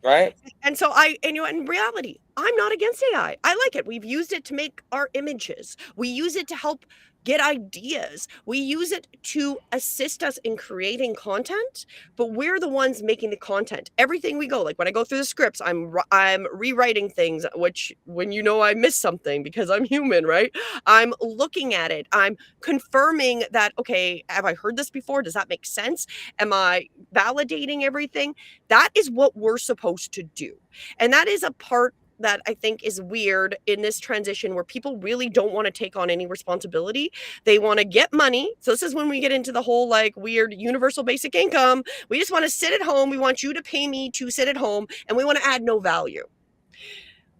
Right. And so in reality, I'm not against AI. I like it. We've used it to make our images. We use it to help get ideas. We use it to assist us in creating content, but we're the ones making the content. Everything we go, like when I go through the scripts, I'm rewriting things, which when I miss something because I'm human, right? I'm looking at it. I'm confirming that, okay, have I heard this before? Does that make sense? Am I validating everything? That is what we're supposed to do. And that is a part that I think is weird in this transition where people really don't want to take on any responsibility. They want to get money. So this is when we get into the whole like weird universal basic income. We just want to sit at home. We want you to pay me to sit at home, and we want to add no value.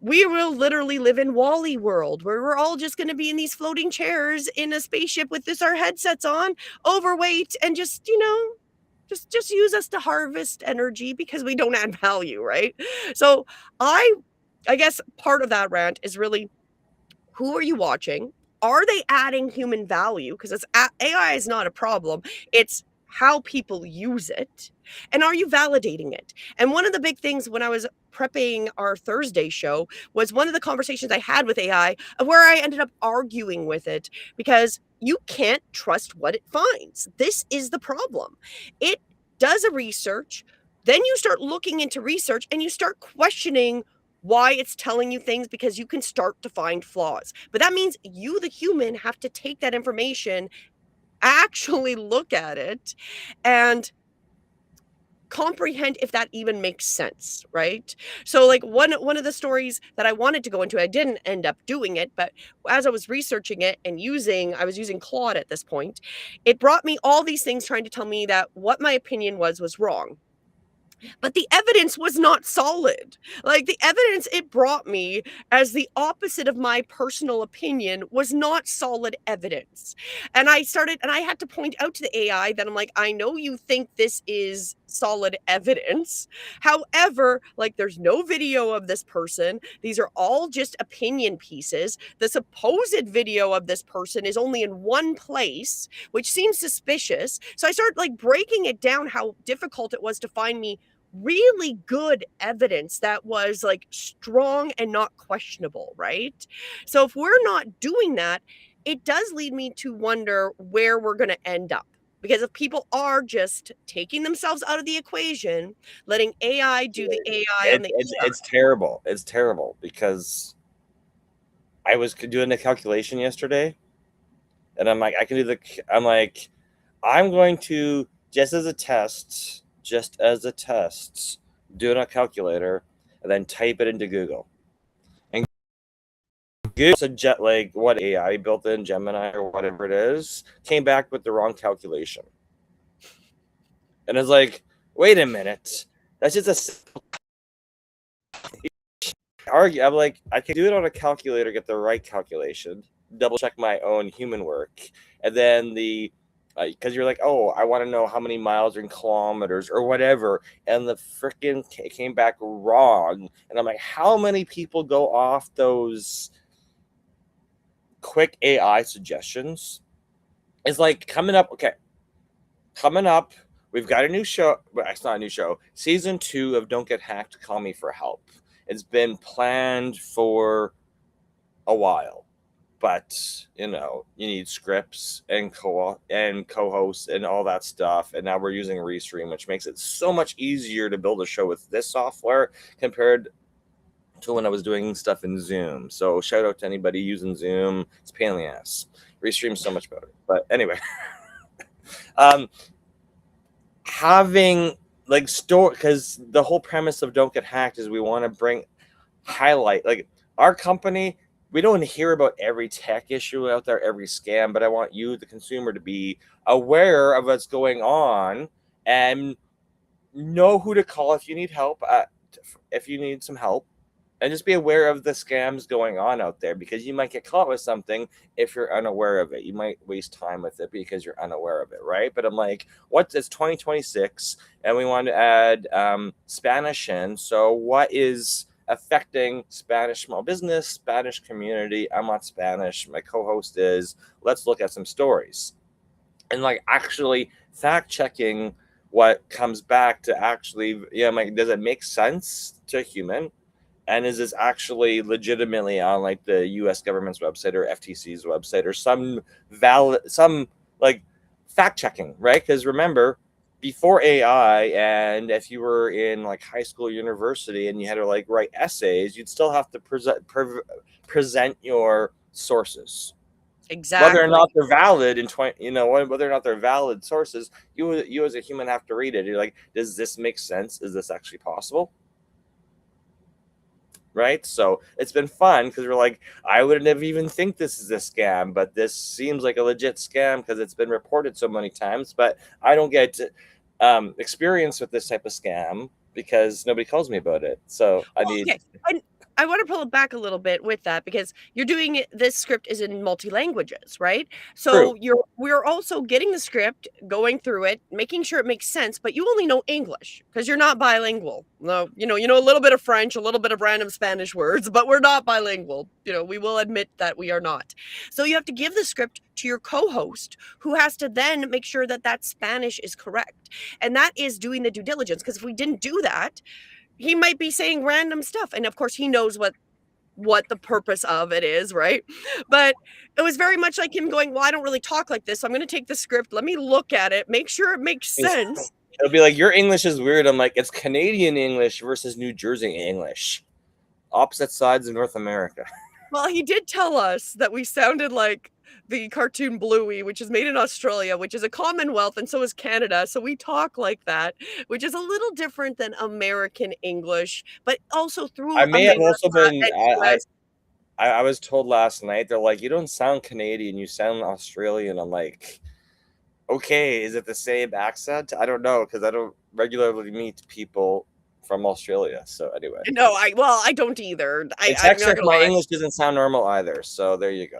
We will literally live in Wall-E world where we're all just going to be in these floating chairs in a spaceship with our headsets on, overweight, and just, just use us to harvest energy because we don't add value, right? So I guess part of that rant is really, who are you watching? Are they adding human value? Because AI is not a problem. It's how people use it. And are you validating it? And one of the big things when I was prepping our Thursday show was one of the conversations I had with AI where I ended up arguing with it because you can't trust what it finds. This is the problem. It does a research, then you start looking into research and you start questioning why it's telling you things because you can start to find flaws. But that means you, the human, have to take that information, actually look at it, and comprehend if that even makes sense, right? So like one of the stories that I wanted to go into, I didn't end up doing it, but as I was researching it and I was using Claude at this point, it brought me all these things trying to tell me that what my opinion was wrong. But the evidence was not solid. Like the evidence it brought me as the opposite of my personal opinion was not solid evidence. And I had to point out to the AI that I'm like, I know you think this is solid evidence. However, like there's no video of this person. These are all just opinion pieces. The supposed video of this person is only in one place, which seems suspicious. So I started like breaking it down how difficult it was to find me really good evidence that was like strong and not questionable, right? So if we're not doing that, it does lead me to wonder where we're going to end up. Because if people are just taking themselves out of the equation, letting AI do the AI on the it's terrible. It's terrible because I was doing the calculation yesterday, and I'm like, I'm going to just as a test, do it on a calculator, and then type it into Google. And Google like what AI built in Gemini or whatever it is, came back with the wrong calculation. And it's like, wait a minute, that's just I'm like, I can do it on a calculator, get the right calculation, double check my own human work, and then because you're like, oh, I want to know how many miles or in kilometers or whatever, and the freaking came back wrong, and I'm like, how many people go off those quick AI suggestions? It's like coming up, we've got a new show, but it's not a new show, season 2 of Don't Get Hacked, Call Me for Help. It's been planned for a while. But you need scripts and co-hosts and all that stuff, and now we're using Restream, which makes it so much easier to build a show with this software compared to when I was doing stuff in Zoom. So shout out to anybody using Zoom. It's a pain in the ass. Restream's so much better. But anyway, having like store, because the whole premise of Don't Get Hacked is we want to highlight like our company. We don't hear about every tech issue out there, every scam, but I want you, the consumer, to be aware of what's going on and know who to call if you need help, if you need some help, and just be aware of the scams going on out there, because you might get caught with something if you're unaware of it. You might waste time with it because you're unaware of it, right? But I'm like, it's 2026, and we want to add Spanish in. So what is affecting Spanish small business, Spanish community? I'm not Spanish. My co-host is. Let's look at some stories. And like actually fact checking what comes back to actually, does it make sense to a human? And is this actually legitimately on like the US government's website or FTC's website or some like fact checking, right? Because remember, before AI, and if you were in like high school, university, and you had to like write essays, you'd still have to present your sources, whether or Exactly. not they're valid in 20, whether or not they're valid sources. You as a human have to read it. You're like, does this make sense? Is this actually possible? Right? So it's been fun because we're like, I wouldn't have even think this is a scam, but this seems like a legit scam because it's been reported so many times. But I don't get experience with this type of scam because nobody calls me about it. So I Well, need. okay. And I want to pull it back a little bit with that because you're doing it, this script is in multi languages, right? True. So we're also getting the script, going through it, making sure it makes sense, but you only know English because you're not bilingual. No, you know a little bit of French, a little bit of random Spanish words, but we're not bilingual. We will admit that we are not. So you have to give the script to your co-host who has to then make sure that that Spanish is correct. And that is doing the due diligence because if we didn't do that, he might be saying random stuff, and of course he knows what the purpose of it is, right? But it was very much like him going, well, I don't really talk like this, so I'm going to take the script, let me look at it, make sure it makes sense. It'll be like, your English is weird. I'm like, it's Canadian English versus New Jersey English, opposite sides of North America. Well, he did tell us that we sounded like the cartoon Bluey, which is made in Australia, which is a Commonwealth, and so is Canada. So we talk like that, which is a little different than American English, but also I through may have America also been. and US. I was told last night, they're like, you don't sound Canadian, you sound Australian. I'm like, okay, is it the same accent? I don't know because I don't regularly meet people from Australia. So anyway, No, I don't either. in I'm Texas, not gonna my lie. English doesn't sound normal either. So there you go.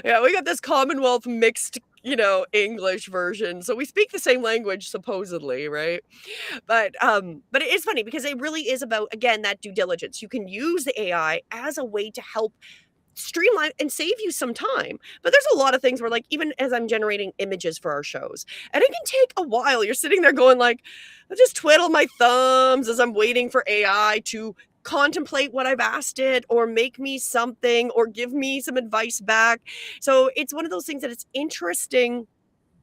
Yeah, we got this Commonwealth mixed, English version. So we speak the same language supposedly, right? But it is funny because it really is about, again, that due diligence. You can use the AI as a way to help streamline and save you some time. But there's a lot of things where, like, even as I'm generating images for our shows, and it can take a while. You're sitting there going like, I just twiddle my thumbs as I'm waiting for AI to contemplate what I've asked it or make me something or give me some advice back. So it's one of those things that it's interesting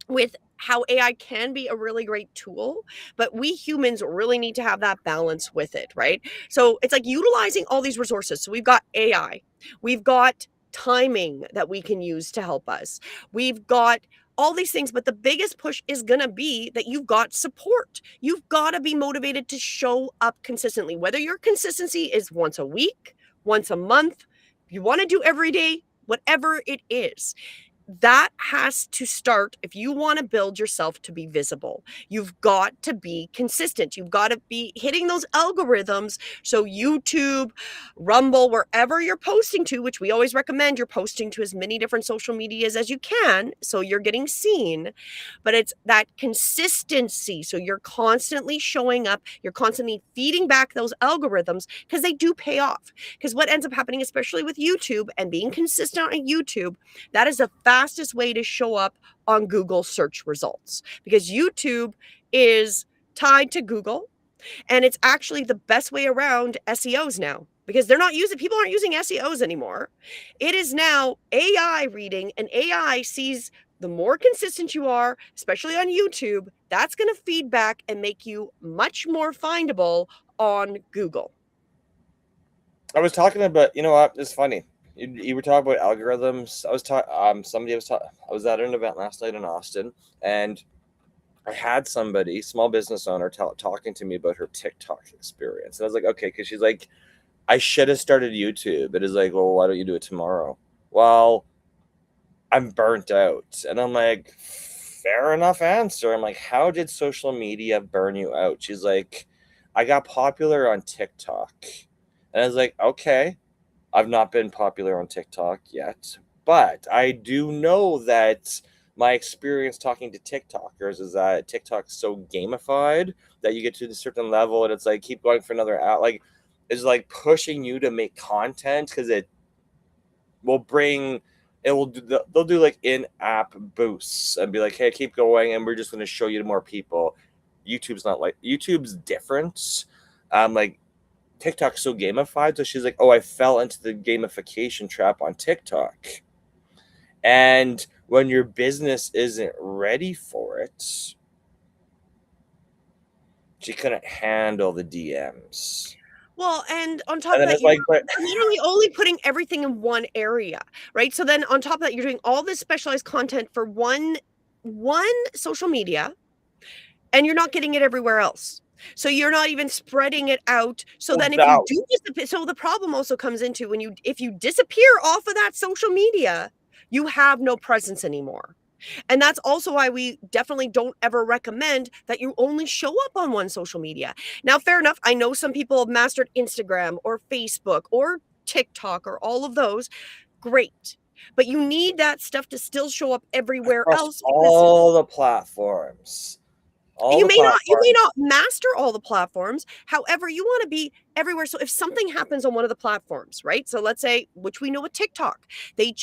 with how AI can be a really great tool, but we humans really need to have that balance with it, right? So it's like utilizing all these resources. So we've got AI, we've got timing that we can use to help us, we've got all these things, but the biggest push is going to be that you've got support. You've got to be motivated to show up consistently, whether your consistency is once a week, once a month, you want to do every day, whatever it is. That has to start if you want to build yourself to be visible. You've got to be consistent. You've got to be hitting those algorithms. So YouTube, Rumble, wherever you're posting to, which we always recommend, you're posting to as many different social medias as you can, so you're getting seen. But it's that consistency. So you're constantly showing up, you're constantly feeding back those algorithms because they do pay off. Because what ends up happening, especially with YouTube and being consistent on YouTube, that is the fastest way to show up on Google search results because YouTube is tied to Google, and it's actually the best way around SEOs now because people aren't using SEOs anymore. It is now AI reading, and AI sees the more consistent you are, especially on YouTube, that's going to feed back and make you much more findable on Google. I was talking about, you know what? It's funny. You were talking about algorithms. I was talking. I was at an event last night in Austin, and I had somebody, small business owner, talking to me about her TikTok experience, and I was like, okay, because she's like, I should have started YouTube. It is like, well, why don't you do it tomorrow? Well, I'm burnt out, and I'm like, fair enough answer. I'm like, how did social media burn you out? She's like, I got popular on TikTok, and I was like, okay. I've not been popular on TikTok yet, but I do know that my experience talking to TikTokers is that TikTok's so gamified that you get to a certain level and it's like keep going for another hour. Like it's like pushing you to make content because will bring they'll do like in-app boosts and be like, hey, keep going and we're just going to show you to more people. YouTube's not like YouTube's different. Like TikTok's so gamified. So she's like, oh, I fell into the gamification trap on TikTok. And when your business isn't ready for it, she couldn't handle the DMs. Well, and on top And of then that, it's like, but you're literally only putting everything in one area, right? So then on top of that, you're doing all this specialized content for one social media, and you're not getting it everywhere else. So you're not even spreading it out. So then if you do disappear, so the problem also comes into if you disappear off of that social media, you have no presence anymore. And that's also why we definitely don't ever recommend that you only show up on one social media. Now, fair enough. I know some people have mastered Instagram or Facebook or TikTok or all of those. Great. But you need that stuff to still show up everywhere across else. all the platforms. You may not master all the platforms. However, you want to be everywhere. So if something happens on one of the platforms, right? So let's say, which we know with TikTok, they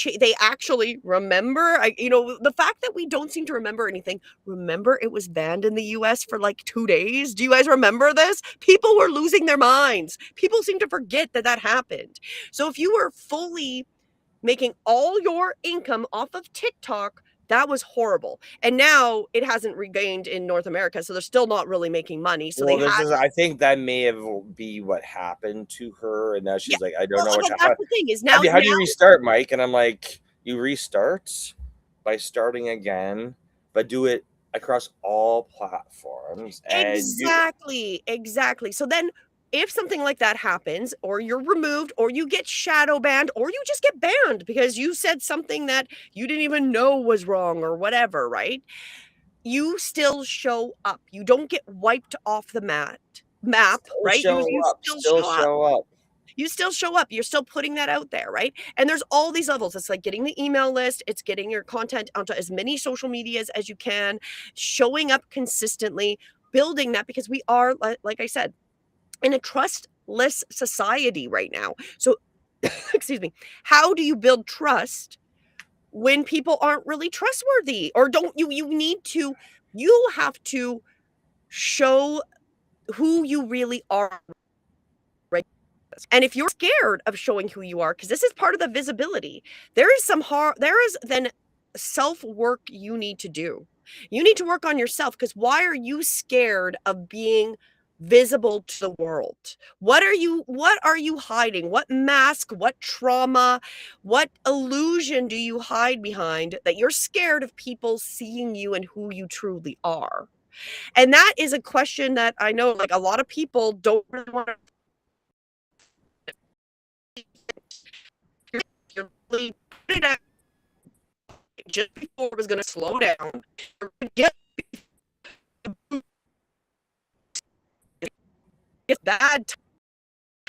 actually remember. The fact that we don't seem to remember anything. Remember, it was banned in the U.S. for like 2 days. Do you guys remember this? People were losing their minds. People seem to forget that happened. So if you were fully making all your income off of TikTok, that was horrible. And now it hasn't regained in North America, so they're still not really making money. So I think that may be what happened to her, and now she's like, I don't know what that's the thing is now. How do you restart, Mike? And I'm like, you restart by starting again, but do it across all platforms. Exactly. So then if something like that happens, or you're removed, or you get shadow banned, or you just get banned because you said something that you didn't even know was wrong or whatever, right? You still show up. You don't get wiped off the map, right? You still show up. You still show up. You're still putting that out there, right? And there's all these levels. It's like getting the email list. It's getting your content onto as many social medias as you can, showing up consistently, building that, because we are, like I said, in a trustless society right now. So, excuse me, how do you build trust when people aren't really trustworthy? Or you have to show who you really are, right? And if you're scared of showing who you are, because this is part of the visibility, there is then self-work you need to do. You need to work on yourself, because why are you scared of being visible to the world? What are you hiding? What mask, what trauma, what illusion do you hide behind that you're scared of people seeing you and who you truly are? And that is a question that I know, like, a lot of people don't really want to. You're really put it out just before it was going to slow down. It's bad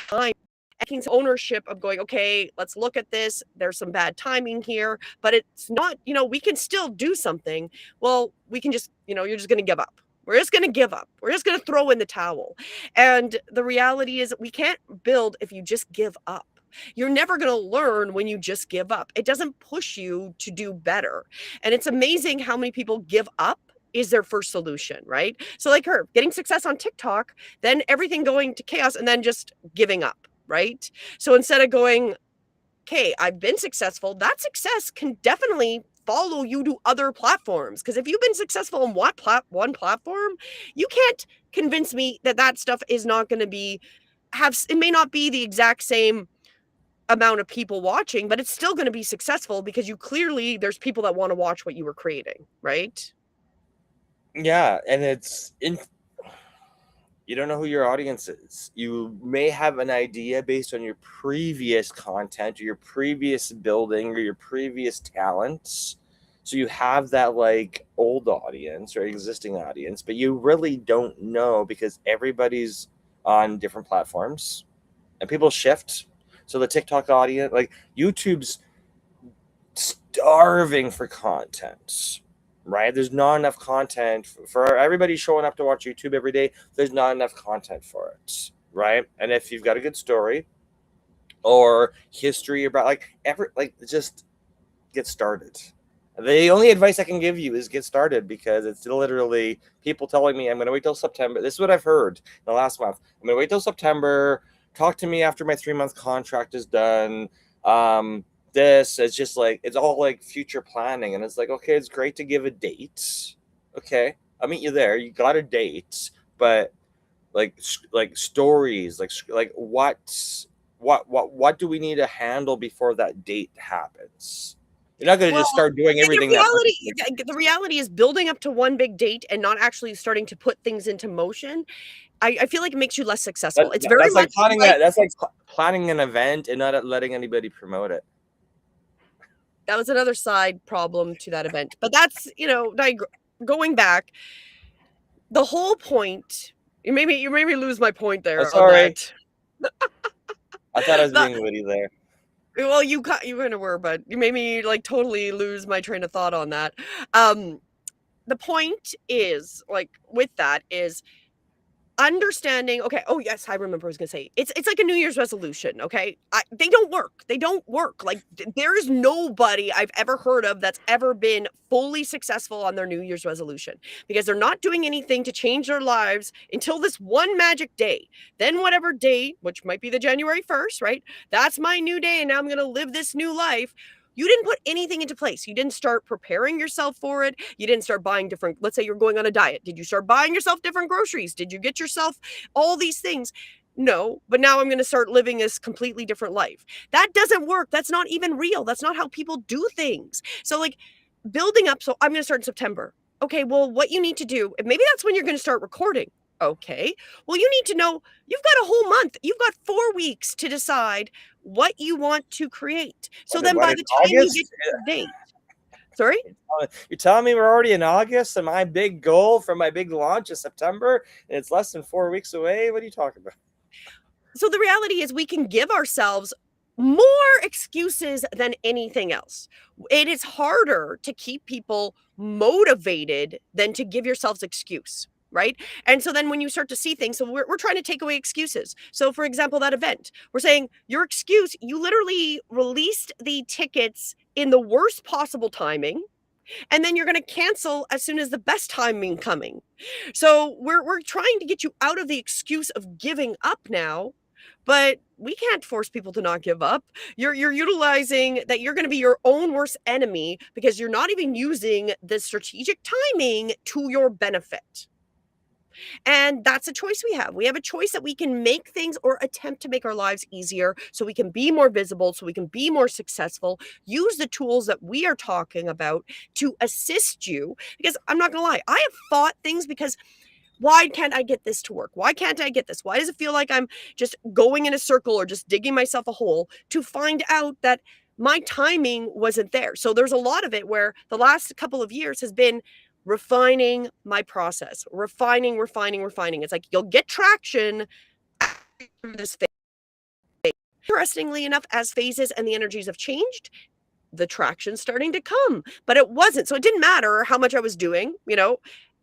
time. Taking ownership of going, okay, let's look at this. There's some bad timing here, but it's not, we can still do something. Well, we can just, you're just going to give up. We're just going to give up. We're just going to throw in the towel. And the reality is we can't build if you just give up. You're never going to learn when you just give up. It doesn't push you to do better. And it's amazing how many people give up is their first solution, right? So like her getting success on TikTok, then everything going to chaos, and then just giving up, right? So instead of going, okay, I've been successful, that success can definitely follow you to other platforms. Because if you've been successful on one platform, you can't convince me that stuff is not going to it may not be the exact same amount of people watching, but it's still going to be successful because there's people that want to watch what you were creating, right? Yeah, and you don't know who your audience is. You may have an idea based on your previous content or your previous building or your previous talents. So you have that like old audience or existing audience, but you really don't know because everybody's on different platforms and people shift. So the TikTok audience, like YouTube's starving for content, right? There's not enough content for everybody showing up to watch YouTube every day. There's not enough content for it, right? And if you've got a good story or history about just get started. The only advice I can give you is get started, because it's literally people telling me I'm going to wait till September. This is what I've heard in the last month. I'm going to wait till September talk to me after my 3-month contract is done. This it's just like it's all like future planning, and it's like, okay, it's great to give a date. Okay, I'll meet you there. You got a date, but like stories, like what do we need to handle before that date happens? You're not going to Well, just start doing everything the reality is building up to one big date and not actually starting to put things into motion. I feel like it makes you less successful. It's very that's like much planning like that's like planning an event and not letting anybody promote it. that was another side problem to that event. But that's, going back, the whole point. You made me lose my point there on Sorry, that. I thought I was The- being witty there. well, you kind of were, but you made me like totally lose my train of thought on that. The point is, like, with that is understanding. Okay, oh yes, I remember. I was gonna say it's like a New Year's resolution. Okay, they don't work. Like, there is nobody I've ever heard of that's ever been fully successful on their New Year's resolution, because they're not doing anything to change their lives until this one magic day. Then whatever day, which might be the January 1st, right, that's my new day, and now I'm gonna live this new life. You didn't put anything into place. You didn't start preparing yourself for it. You didn't start buying different, let's say you're going on a diet. Did you start buying yourself different groceries? Did you get yourself all these things? No, but now I'm going to start living this completely different life. That doesn't work. That's not even real. That's not how people do things. So, like, building up. So I'm going to start in September. Okay, well, what you need to do, and maybe that's when you're going to start recording. Okay, well, you need to know you've got a whole month. You've got 4 weeks to decide what you want to create. So then by the time you get to your date, sorry? You're telling me we're already in August and my big goal for my big launch is September and it's less than 4 weeks away? What are you talking about? So the reality is we can give ourselves more excuses than anything else. It is harder to keep people motivated than to give yourselves excuse. Right. And so then when you start to see things, so we're trying to take away excuses. So, for example, that event, we're saying your excuse, you literally released the tickets in the worst possible timing. And then you're going to cancel as soon as the best timing coming. So we're trying to get you out of the excuse of giving up now, but we can't force people to not give up. You're utilizing that you're going to be your own worst enemy because you're not even using the strategic timing to your benefit. And that's a choice we have. We have a choice that we can make things or attempt to make our lives easier so we can be more visible, so we can be more successful, use the tools that we are talking about to assist you. Because I'm not going to lie, I have thought things because why can't I get this to work? Why can't I get this? Why does it feel like I'm just going in a circle or just digging myself a hole, to find out that my timing wasn't there? So there's a lot of it where the last couple of years has been refining my process, refining. It's like you'll get traction through this phase. Interestingly enough, as phases and the energies have changed, the traction's starting to come, but it wasn't. So it didn't matter how much I was doing,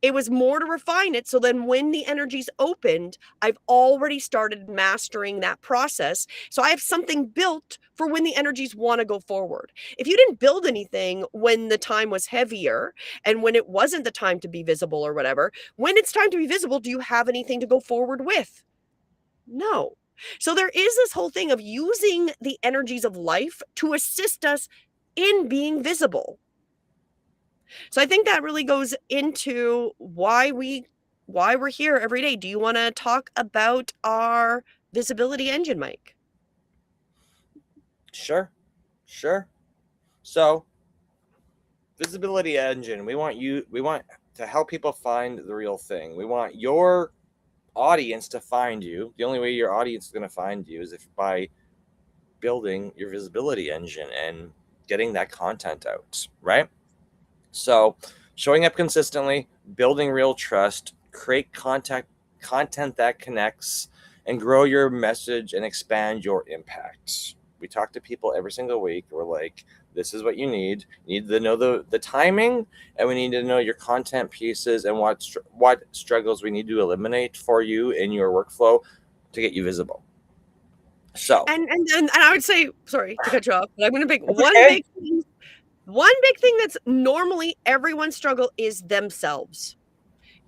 it was more to refine it. So then when the energies opened, I've already started mastering that process. So I have something built for when the energies want to go forward. If you didn't build anything when the time was heavier and when it wasn't the time to be visible or whatever, when it's time to be visible, do you have anything to go forward with? No. So there is this whole thing of using the energies of life to assist us in being visible. So I think that really goes into why we're here every day. Do you want to talk about our visibility engine, Mike? Sure. So, visibility engine, we want to help people find the real thing. We want your audience to find you. The only way your audience is going to find you is if by building your visibility engine and getting that content out, right? So, showing up consistently, building real trust, create content that connects, and grow your message and expand your impact. We talk to people every single week. We're like, this is what you need. You need to know the timing, and we need to know your content pieces and what struggles we need to eliminate for you in your workflow to get you visible. So, and I would say, sorry to cut you off, but I'm going to pick okay. One big thing that's normally everyone's struggle is themselves.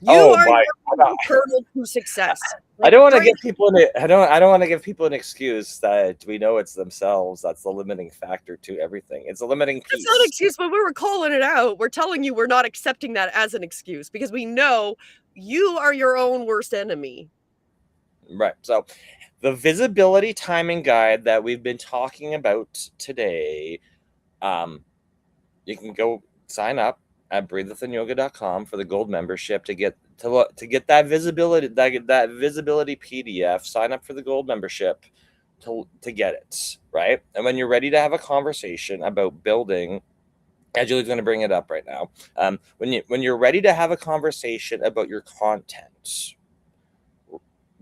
You are your hurdle to success. I Like don't want to during give people an I don't want to give people an excuse that we know it's themselves. That's the limiting factor to everything. It's a limiting That's not an piece. excuse, but we were calling it out. We're telling you we're not accepting that as an excuse because we know you are your own worst enemy. Right. So the visibility timing guide that we've been talking about today, you can go sign up at breathewithinyoga.com for the gold membership to get that visibility PDF. Sign up for the gold membership to get it, right? And when you're ready to have a conversation about building, and Julie's going to bring it up right now. When you're ready to have a conversation about your content,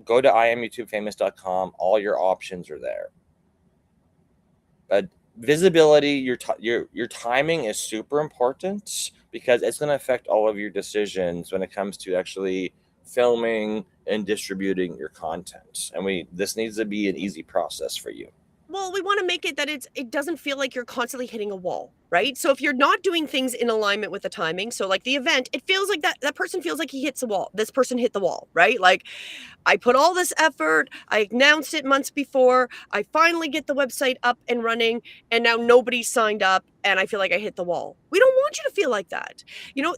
go to IamYouTubeFamous.com. All your options are there. But visibility, your timing is super important because it's going to affect all of your decisions when it comes to actually filming and distributing your content. And this needs to be an easy process for you. Well, we want to make it that it doesn't feel like you're constantly hitting a wall, right? So if you're not doing things in alignment with the timing, so like the event, it feels like that person feels like he hits a wall. This person hit the wall, right? Like I put all this effort, I announced it months before, I finally get the website up and running, and now nobody's signed up, and I feel like I hit the wall. We don't want you to feel like that. You know,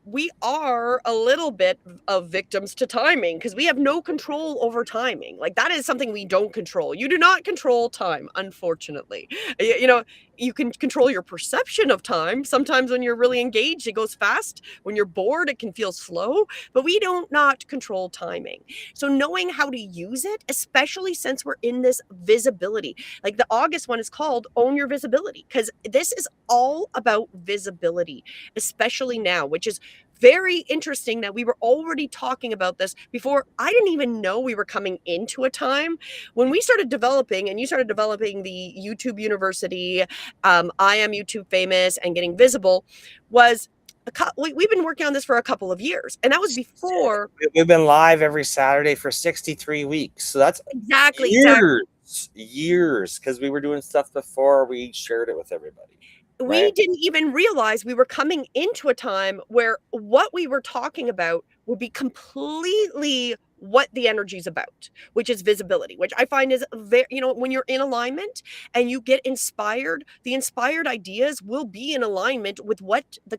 we are a little bit of victims to timing because we have no control over timing. Like that is something we don't control. You do not control time, unfortunately. You know, you can control your perception of time. Sometimes when you're really engaged, it goes fast. When you're bored, it can feel slow, but we don't not control timing. So knowing how to use it, especially since we're in this visibility, like the August one is called Own Your Visibility, because this is all about visibility, especially now, which is very interesting that we were already talking about this before. I didn't even know we were coming into a time when we started developing, and you started developing the YouTube University, I Am YouTube Famous, and Getting Visible was we've been working on this for a couple of years, and that was before. We've been live every Saturday for 63 weeks, so that's Exactly. years, because we were doing stuff before we shared it with everybody. We didn't even realize we were coming into a time where what we were talking about would be completely what the energy is about, which is visibility, which I find is very, when you're in alignment and you get inspired, the inspired ideas will be in alignment with what the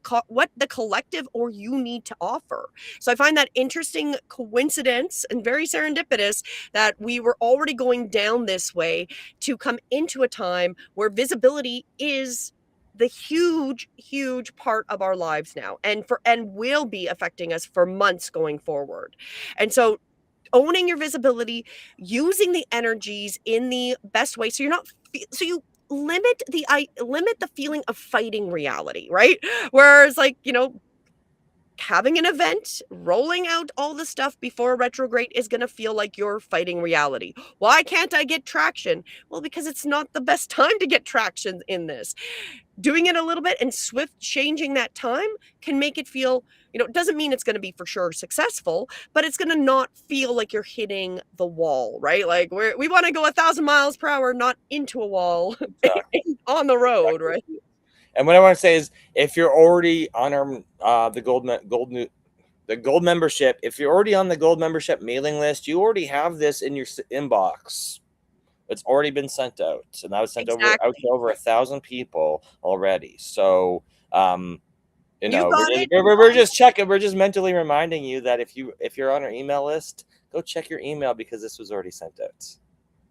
collective or you need to offer. So I find that interesting coincidence and very serendipitous that we were already going down this way to come into a time where visibility is the huge part of our lives now, and will be affecting us for months going forward. And so owning your visibility, using the energies in the best way, so you limit the feeling of fighting reality, right? Whereas like, having an event, rolling out all the stuff before retrograde is going to feel like you're fighting reality. Why can't I get traction? Well, because it's not the best time to get traction in this. Doing it a little bit and swift changing that time can make it feel, it doesn't mean it's going to be for sure successful, but it's going to not feel like you're hitting the wall, right? Like we want to go 1,000 miles per hour, not into a wall. Exactly. On the road, right? And what I want to say is, if you're already on the gold membership, if you're already on the gold membership mailing list, you already have this in your inbox. It's already been sent out, and that was sent out to over 1,000 people already. So, we're just checking. We're just mentally reminding you that if you're on our email list, go check your email because this was already sent out.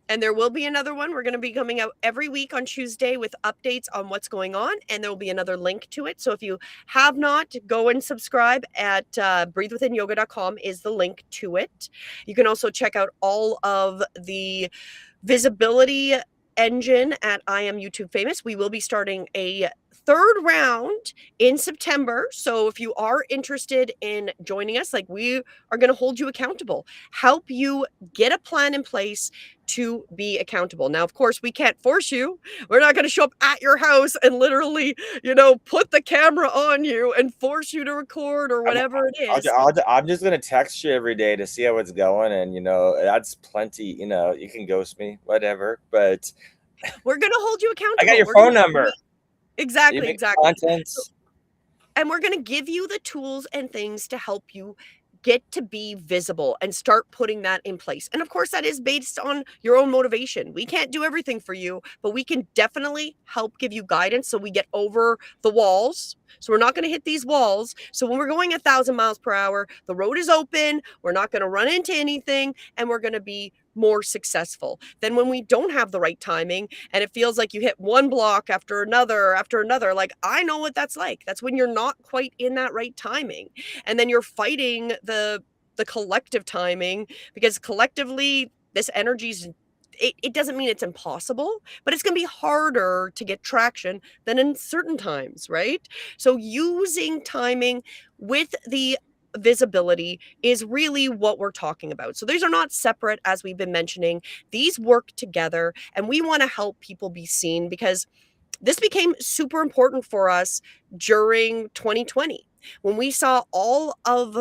And there will be another one. We're going to be coming out every week on Tuesday with updates on what's going on. And there will be another link to it. So if you have not, go and subscribe at breathewithinyoga.com is the link to it. You can also check out all of the visibility engine at I Am YouTube Famous. We will be starting a third round in September. So if you are interested in joining us, like, we are going to hold you accountable, help you get a plan in place to be accountable. Now, of course, we can't force you. We're not going to show up at your house and literally, put the camera on you and force you to record or whatever it is. I'm just going to text you every day to see how it's going. And, that's plenty, you can ghost me, whatever, but we're going to hold you accountable. I got your phone number. Exactly. And we're going to give you the tools and things to help you get to be visible and start putting that in place. And of course, that is based on your own motivation. We can't do everything for you, but we can definitely help give you guidance so we get over the walls. So we're not going to hit these walls. So when we're going 1,000 miles per hour, the road is open. We're not going to run into anything, and we're going to be more successful than when we don't have the right timing and it feels like you hit one block after another after another. Like, I know what that's like. That's when you're not quite in that right timing, and then you're fighting the collective timing, because collectively this energy's it doesn't mean it's impossible, but it's going to be harder to get traction than in certain times, right? So using timing with the visibility is really what we're talking about. So these are not separate, as we've been mentioning. These work together, and we want to help people be seen, because this became super important for us during 2020 when we saw all of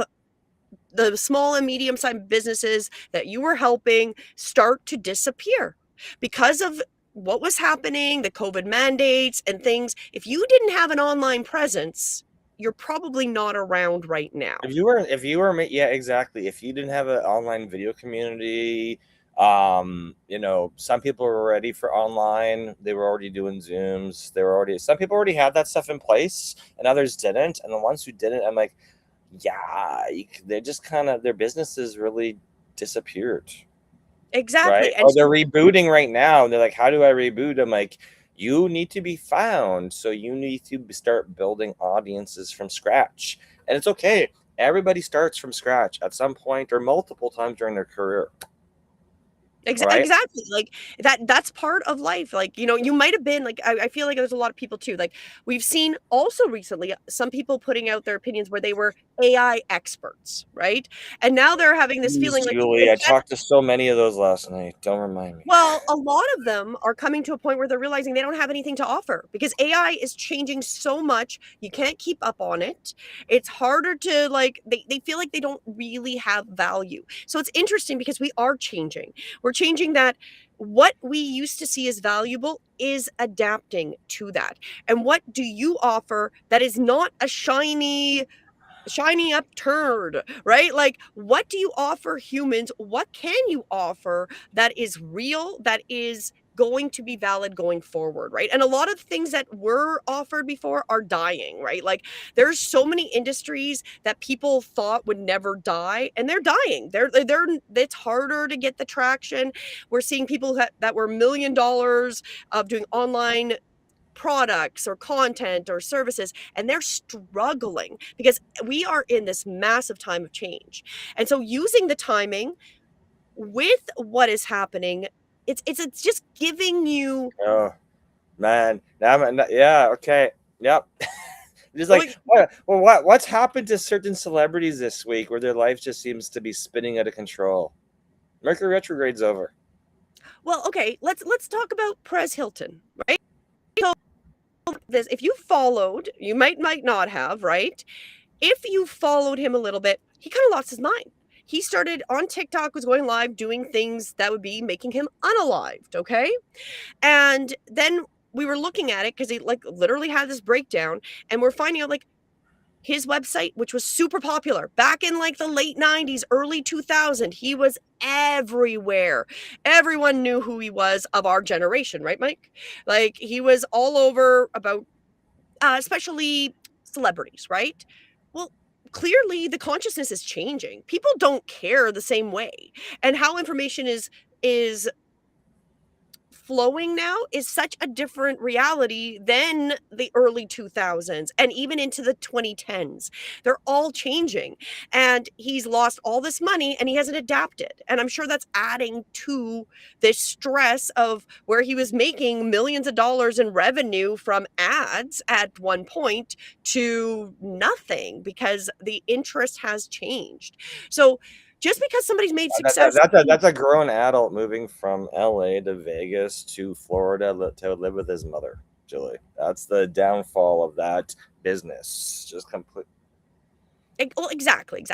the small and medium-sized businesses that you were helping start to disappear because of what was happening, the COVID mandates and things. If you didn't have an online presence, you're probably not around right now. Yeah, exactly. If you didn't have an online video community, some people were ready for online. They were already doing Zooms. Some people already had that stuff in place, and others didn't. And the ones who didn't, I'm like, yeah, they're just their businesses really disappeared. Exactly. Right? Or they're rebooting right now, and they're like, how do I reboot? I'm like, you need to be found, so you need to start building audiences from scratch. And it's okay. Everybody starts from scratch at some point or multiple times during their career. Right? Exactly. Like that's part of life. Like, you might have been like, I feel like there's a lot of people too. Like, we've seen also recently some people putting out their opinions where they were AI experts, right? And now they're having this feeling like, Julie, I talked to so many of those last night. Don't remind me. well, a lot of them are coming to a point where they're realizing they don't have anything to offer because AI is changing so much. You can't keep up on it. It's harder to they feel like they don't really have value. So it's interesting because we are changing. We're changing that. What we used to see as valuable is adapting to that. And what do you offer that is not a shiny up turd, right? Like, what do you offer humans? What can you offer that is real, that is going to be valid going forward, right? And a lot of things that were offered before are dying, right? Like, there's so many industries that people thought would never die, and they're dying. It's harder to get the traction. We're seeing people that were $1 million of doing online products or content or services, and they're struggling because we are in this massive time of change. And so using the timing with what is happening, it's just giving you Oh man, yeah, okay, yep. Just like, what's happened to certain celebrities this week where their life just seems to be spinning out of control? Mercury retrograde's over. Well, okay, let's talk about Perez Hilton, right? So this, if you followed, you might not have, right? If you followed him a little bit, he kind of lost his mind. He started on TikTok, was going live, doing things that would be making him unalived, okay? And then we were looking at it because he literally had this breakdown, and we're finding out his website, which was super popular back in the late 90s, early 2000, he was everywhere. Everyone knew who he was of our generation, right, Mike? Like, he was all over about, especially celebrities, right? Well, clearly the consciousness is changing. People don't care the same way. And how information is flowing now is such a different reality than the early 2000s and even into the 2010s. They're all changing, and he's lost all this money and he hasn't adapted. And I'm sure that's adding to this stress of where he was making millions of dollars in revenue from ads at one point to nothing because the interest has changed. So just because somebody's made success, that's a grown adult moving from LA to Vegas to Florida to live with his mother, Julie. That's the downfall of that business. Just complete. Well, exactly.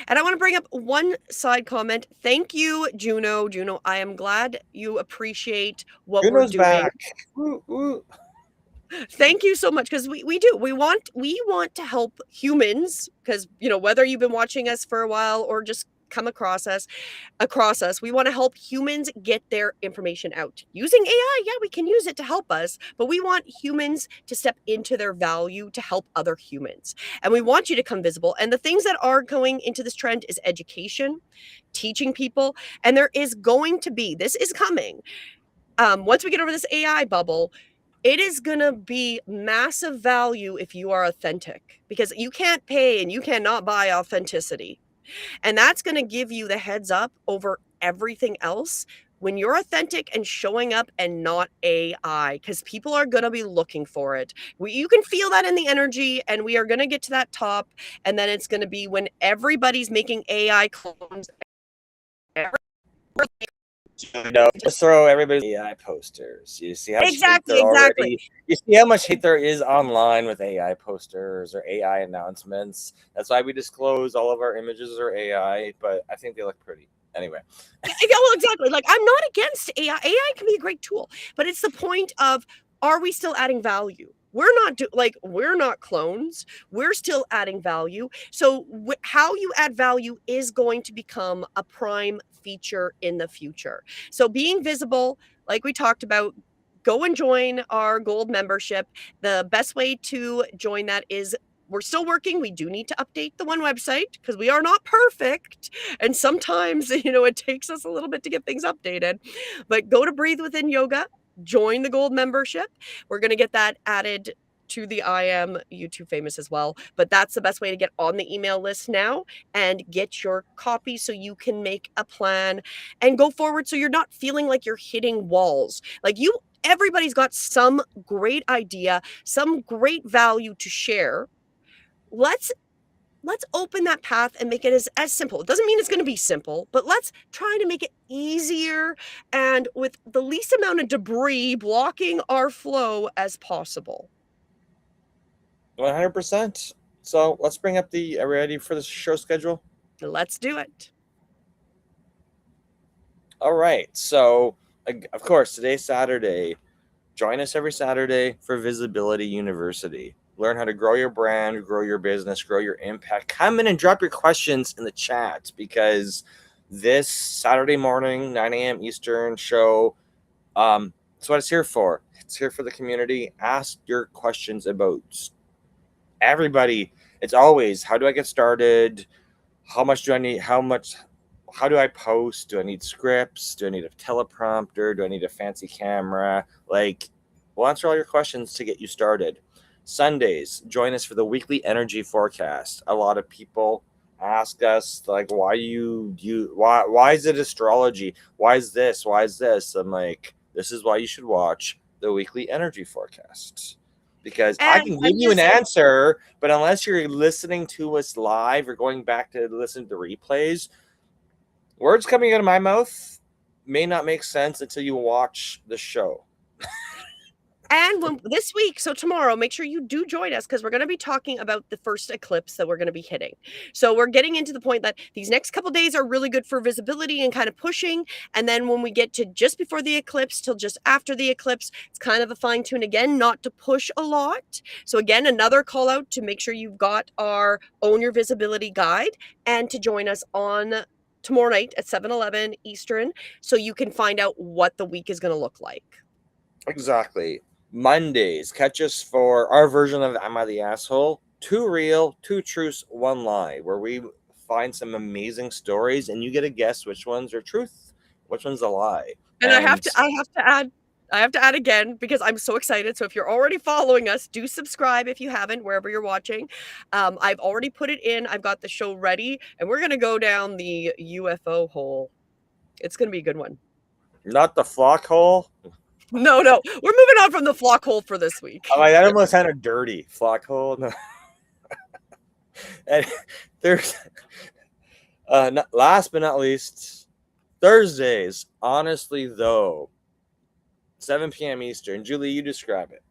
And I want to bring up one side comment. Thank you, Juno. Juno, I am glad you appreciate what Juno's we're doing. back. Woo, woo. Thank you so much, because we do. We want to help humans, because, whether you've been watching us for a while or just come across us, we want to help humans get their information out. Using AI, yeah, we can use it to help us, but we want humans to step into their value to help other humans. And we want you to come visible. And the things that are going into this trend is education, teaching people, and this is coming. Once we get over this AI bubble, it is going to be massive value if you are authentic, because you can't pay and you cannot buy authenticity. And that's going to give you the heads up over everything else when you're authentic and showing up and not AI, because people are going to be looking for it. You can feel that in the energy, and we are going to get to that top. And then it's going to be when everybody's making AI clones. Just throw everybody's AI posters. You see how much hate there Exactly. You see how much hate there is online with AI posters or AI announcements. That's why we disclose all of our images are AI, but I think they look pretty. Anyway. Yeah, well, exactly. Like, I'm not against AI. AI can be a great tool, but it's the point of, are we still adding value? We're not clones. We're still adding value. So how you add value is going to become a prime feature in the future. So being visible, like we talked about, go and join our gold membership. The best way to join that is, we're still working. We do need to update the one website because we are not perfect. And sometimes, it takes us a little bit to get things updated. But go to Breathe Within Yoga, join the gold membership. We're going to get that added to the I Am YouTube Famous as well. But that's the best way to get on the email list now and get your copy so you can make a plan and go forward, so you're not feeling like you're hitting walls. Everybody's got some great idea, some great value to share. Let's open that path and make it as simple. It doesn't mean it's going to be simple, but let's try to make it easier and with the least amount of debris blocking our flow as possible. 100%. So let's bring up are we ready for the show schedule? Let's do it. All right. So, of course, today's Saturday. Join us every Saturday for Visibility University. Learn how to grow your brand, grow your business, grow your impact. Come in and drop your questions in the chat, because this Saturday morning, 9 a.m. Eastern show, that's what it's here for. It's here for the community. Ask your questions about everybody. It's always, how do I get started? How much do I need? How do I post? Do I need scripts? Do I need a teleprompter? Do I need a fancy camera? We'll answer all your questions to get you started. Sundays, join us for the weekly energy forecast. A lot of people ask us, why is it astrology? Why is this? Why is this? I'm like, this is why you should watch the weekly energy forecast. Because I can give you an answer, but unless you're listening to us live or going back to listen to the replays, words coming out of my mouth may not make sense until you watch the show. And this week, so tomorrow, make sure you do join us, because we're going to be talking about the first eclipse that we're going to be hitting. So we're getting into the point that these next couple days are really good for visibility and kind of pushing. And then when we get to just before the eclipse till just after the eclipse, it's kind of a fine tune again, not to push a lot. So again, another call out to make sure you've got our Own Your Visibility guide, and to join us on tomorrow night at 7:11 Eastern, so you can find out what the week is going to look like. Exactly. Mondays, catch us for our version of Am I the Asshole? 2 real, 2 truths, 1 lie, where we find some amazing stories and you get to guess which ones are truth, which one's a lie. And I have to add again, because I'm so excited. So if you're already following us, do subscribe if you haven't, wherever you're watching. I've already put it in. I've got the show ready, and we're going to go down the UFO hole. It's going to be a good one. Not the flock hole? No. We're moving on from the flock hole for this week. That almost sounded dirty. Flock hole? No. And there's, last but not least, Thursdays. Honestly, though, 7 p.m. Eastern. Julie, you describe it.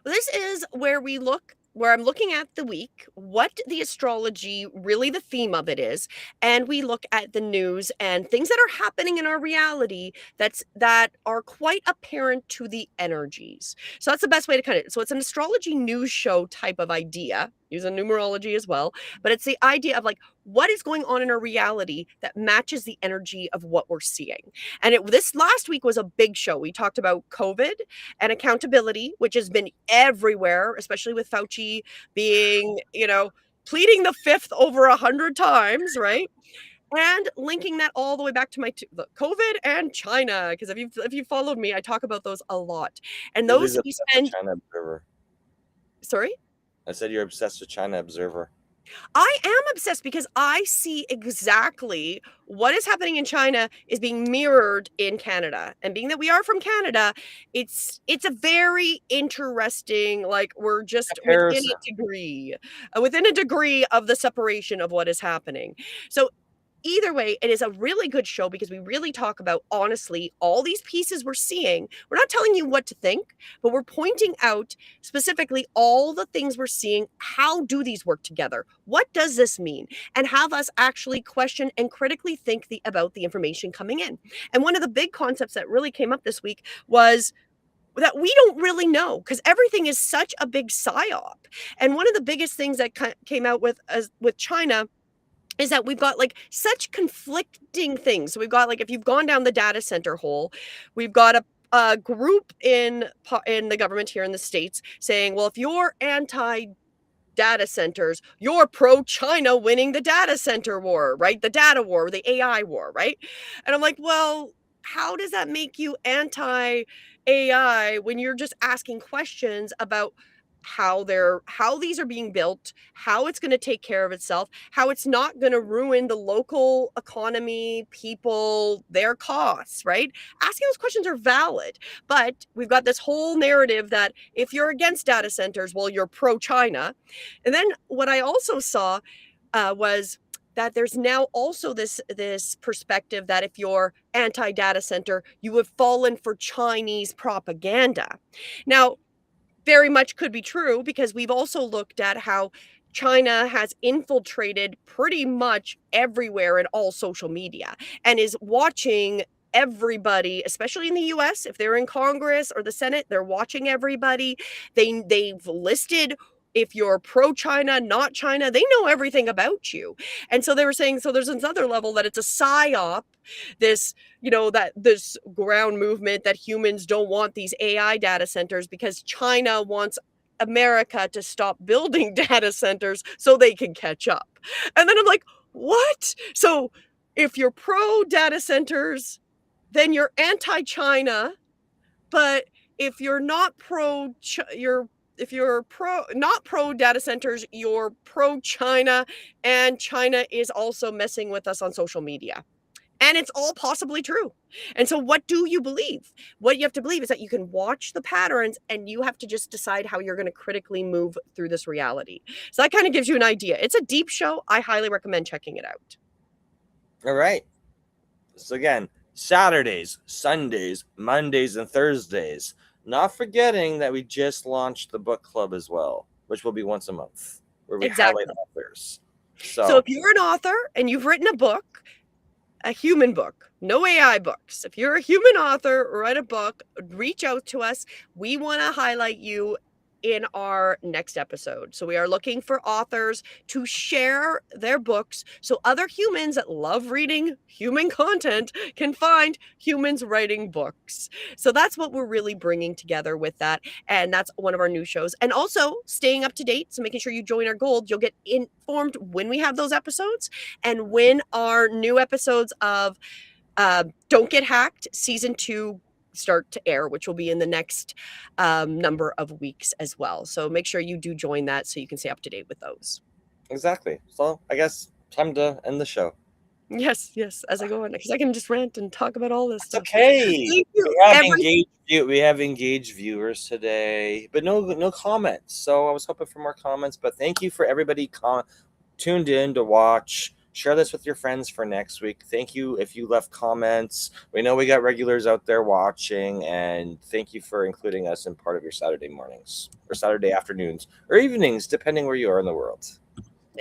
Well, this is where we look where I'm looking at the week, what the astrology, really the theme of it is, and we look at the news and things that are happening in our reality that are quite apparent to the energies. So that's the best way to kind of, so it's an astrology news show type of idea, using numerology as well, but it's the idea of like what is going on in our reality that matches the energy of what we're seeing. And this last week was a big show. We talked about COVID and accountability, which has been everywhere, especially with Fauci being, pleading the fifth over 100 times, right? And linking that all the way back to the COVID and China, because if you followed me, I talk about those a lot. And Lily's those we obsessed with spend. China Observer. Sorry. I said you're obsessed with China Observer. I am obsessed because I see exactly what is happening in China is being mirrored in Canada. And being that we are from Canada, it's a very interesting, like we're just Comparison. within a degree of the separation of what is happening. So either way, it is a really good show because we really talk about, honestly, all these pieces we're seeing. We're not telling you what to think, but we're pointing out specifically all the things we're seeing. How do these work together? What does this mean? And have us actually question and critically think about the information coming in. And one of the big concepts that really came up this week was that we don't really know because everything is such a big psyop. And one of the biggest things that came out with China is that we've got like such conflicting things. So we've got, like, if you've gone down the data center hole, we've got a group in the government here in the States saying, well, if you're anti data centers, you're pro China winning the data center war, right? The data war, the AI war, right? And I'm like, well, how does that make you anti AI when you're just asking questions about how these are being built, how it's going to take care of itself, how it's not going to ruin the local economy, people, their costs, right? Asking those questions are valid, but we've got this whole narrative that if you're against data centers, well, you're pro China. And then what I also saw was that there's now also this perspective that if you're anti data center, you have fallen for Chinese propaganda. Now, very much could be true because we've also looked at how China has infiltrated pretty much everywhere in all social media and is watching everybody, especially in the US. If they're in Congress or the Senate, they're watching everybody. They've listed, if you're pro China, not China, they know everything about you. And so they were saying, so there's another level that it's a psyop, this, that this ground movement that humans don't want these AI data centers because China wants America to stop building data centers so they can catch up. And then I'm like, what? So if you're pro data centers, then you're anti-China, but if you're not if you're not pro data centers, you're pro China, and China is also messing with us on social media. And it's all possibly true. And so what do you believe? What you have to believe is that you can watch the patterns and you have to just decide how you're going to critically move through this reality. So that kind of gives you an idea. It's a deep show. I highly recommend checking it out. All right. So again, Saturdays, Sundays, Mondays, and Thursdays. Not forgetting that we just launched the book club as well, which will be once a month, where we highlight authors. So if you're an author and you've written a book, a human book, no AI books. If you're a human author, write a book, reach out to us. We want to highlight you in our next episode. So we are looking for authors to share their books so other humans that love reading human content can find humans writing books. So that's what we're really bringing together with that. And that's one of our new shows. And also staying up to date. So making sure you join our Gold, you'll get informed when we have those episodes and when our new episodes of Don't Get Hacked Season 2 start to air, which will be in the next number of weeks as well. So make sure you do join that so you can stay up to date with those. Exactly. So I guess time to end the show. Yes, as I go on, because I can just rant and talk about all this stuff. Okay. We have engaged viewers today, but no comments. So I was hoping for more comments, but thank you for everybody tuned in to watch, share this with your friends for next week. Thank you if you left comments. We know we got regulars out there watching, and thank you for including us in part of your Saturday mornings or Saturday afternoons or evenings, depending where you are in the world.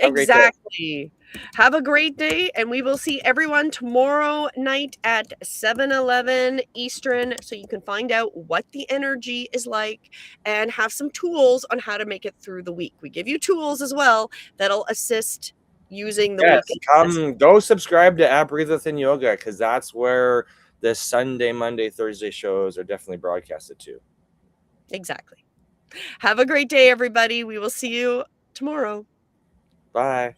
Have a great day. Exactly. Have a great day, and we will see everyone tomorrow night at 7:11 Eastern, so you can find out what the energy is like and have some tools on how to make it through the week. We give you tools as well that'll assist using the Yes, weekend. go subscribe to App Breathe Within Yoga, because that's where the Sunday, Monday, Thursday shows are definitely broadcasted to. Exactly. Have a great day, everybody. We will see you tomorrow. Bye.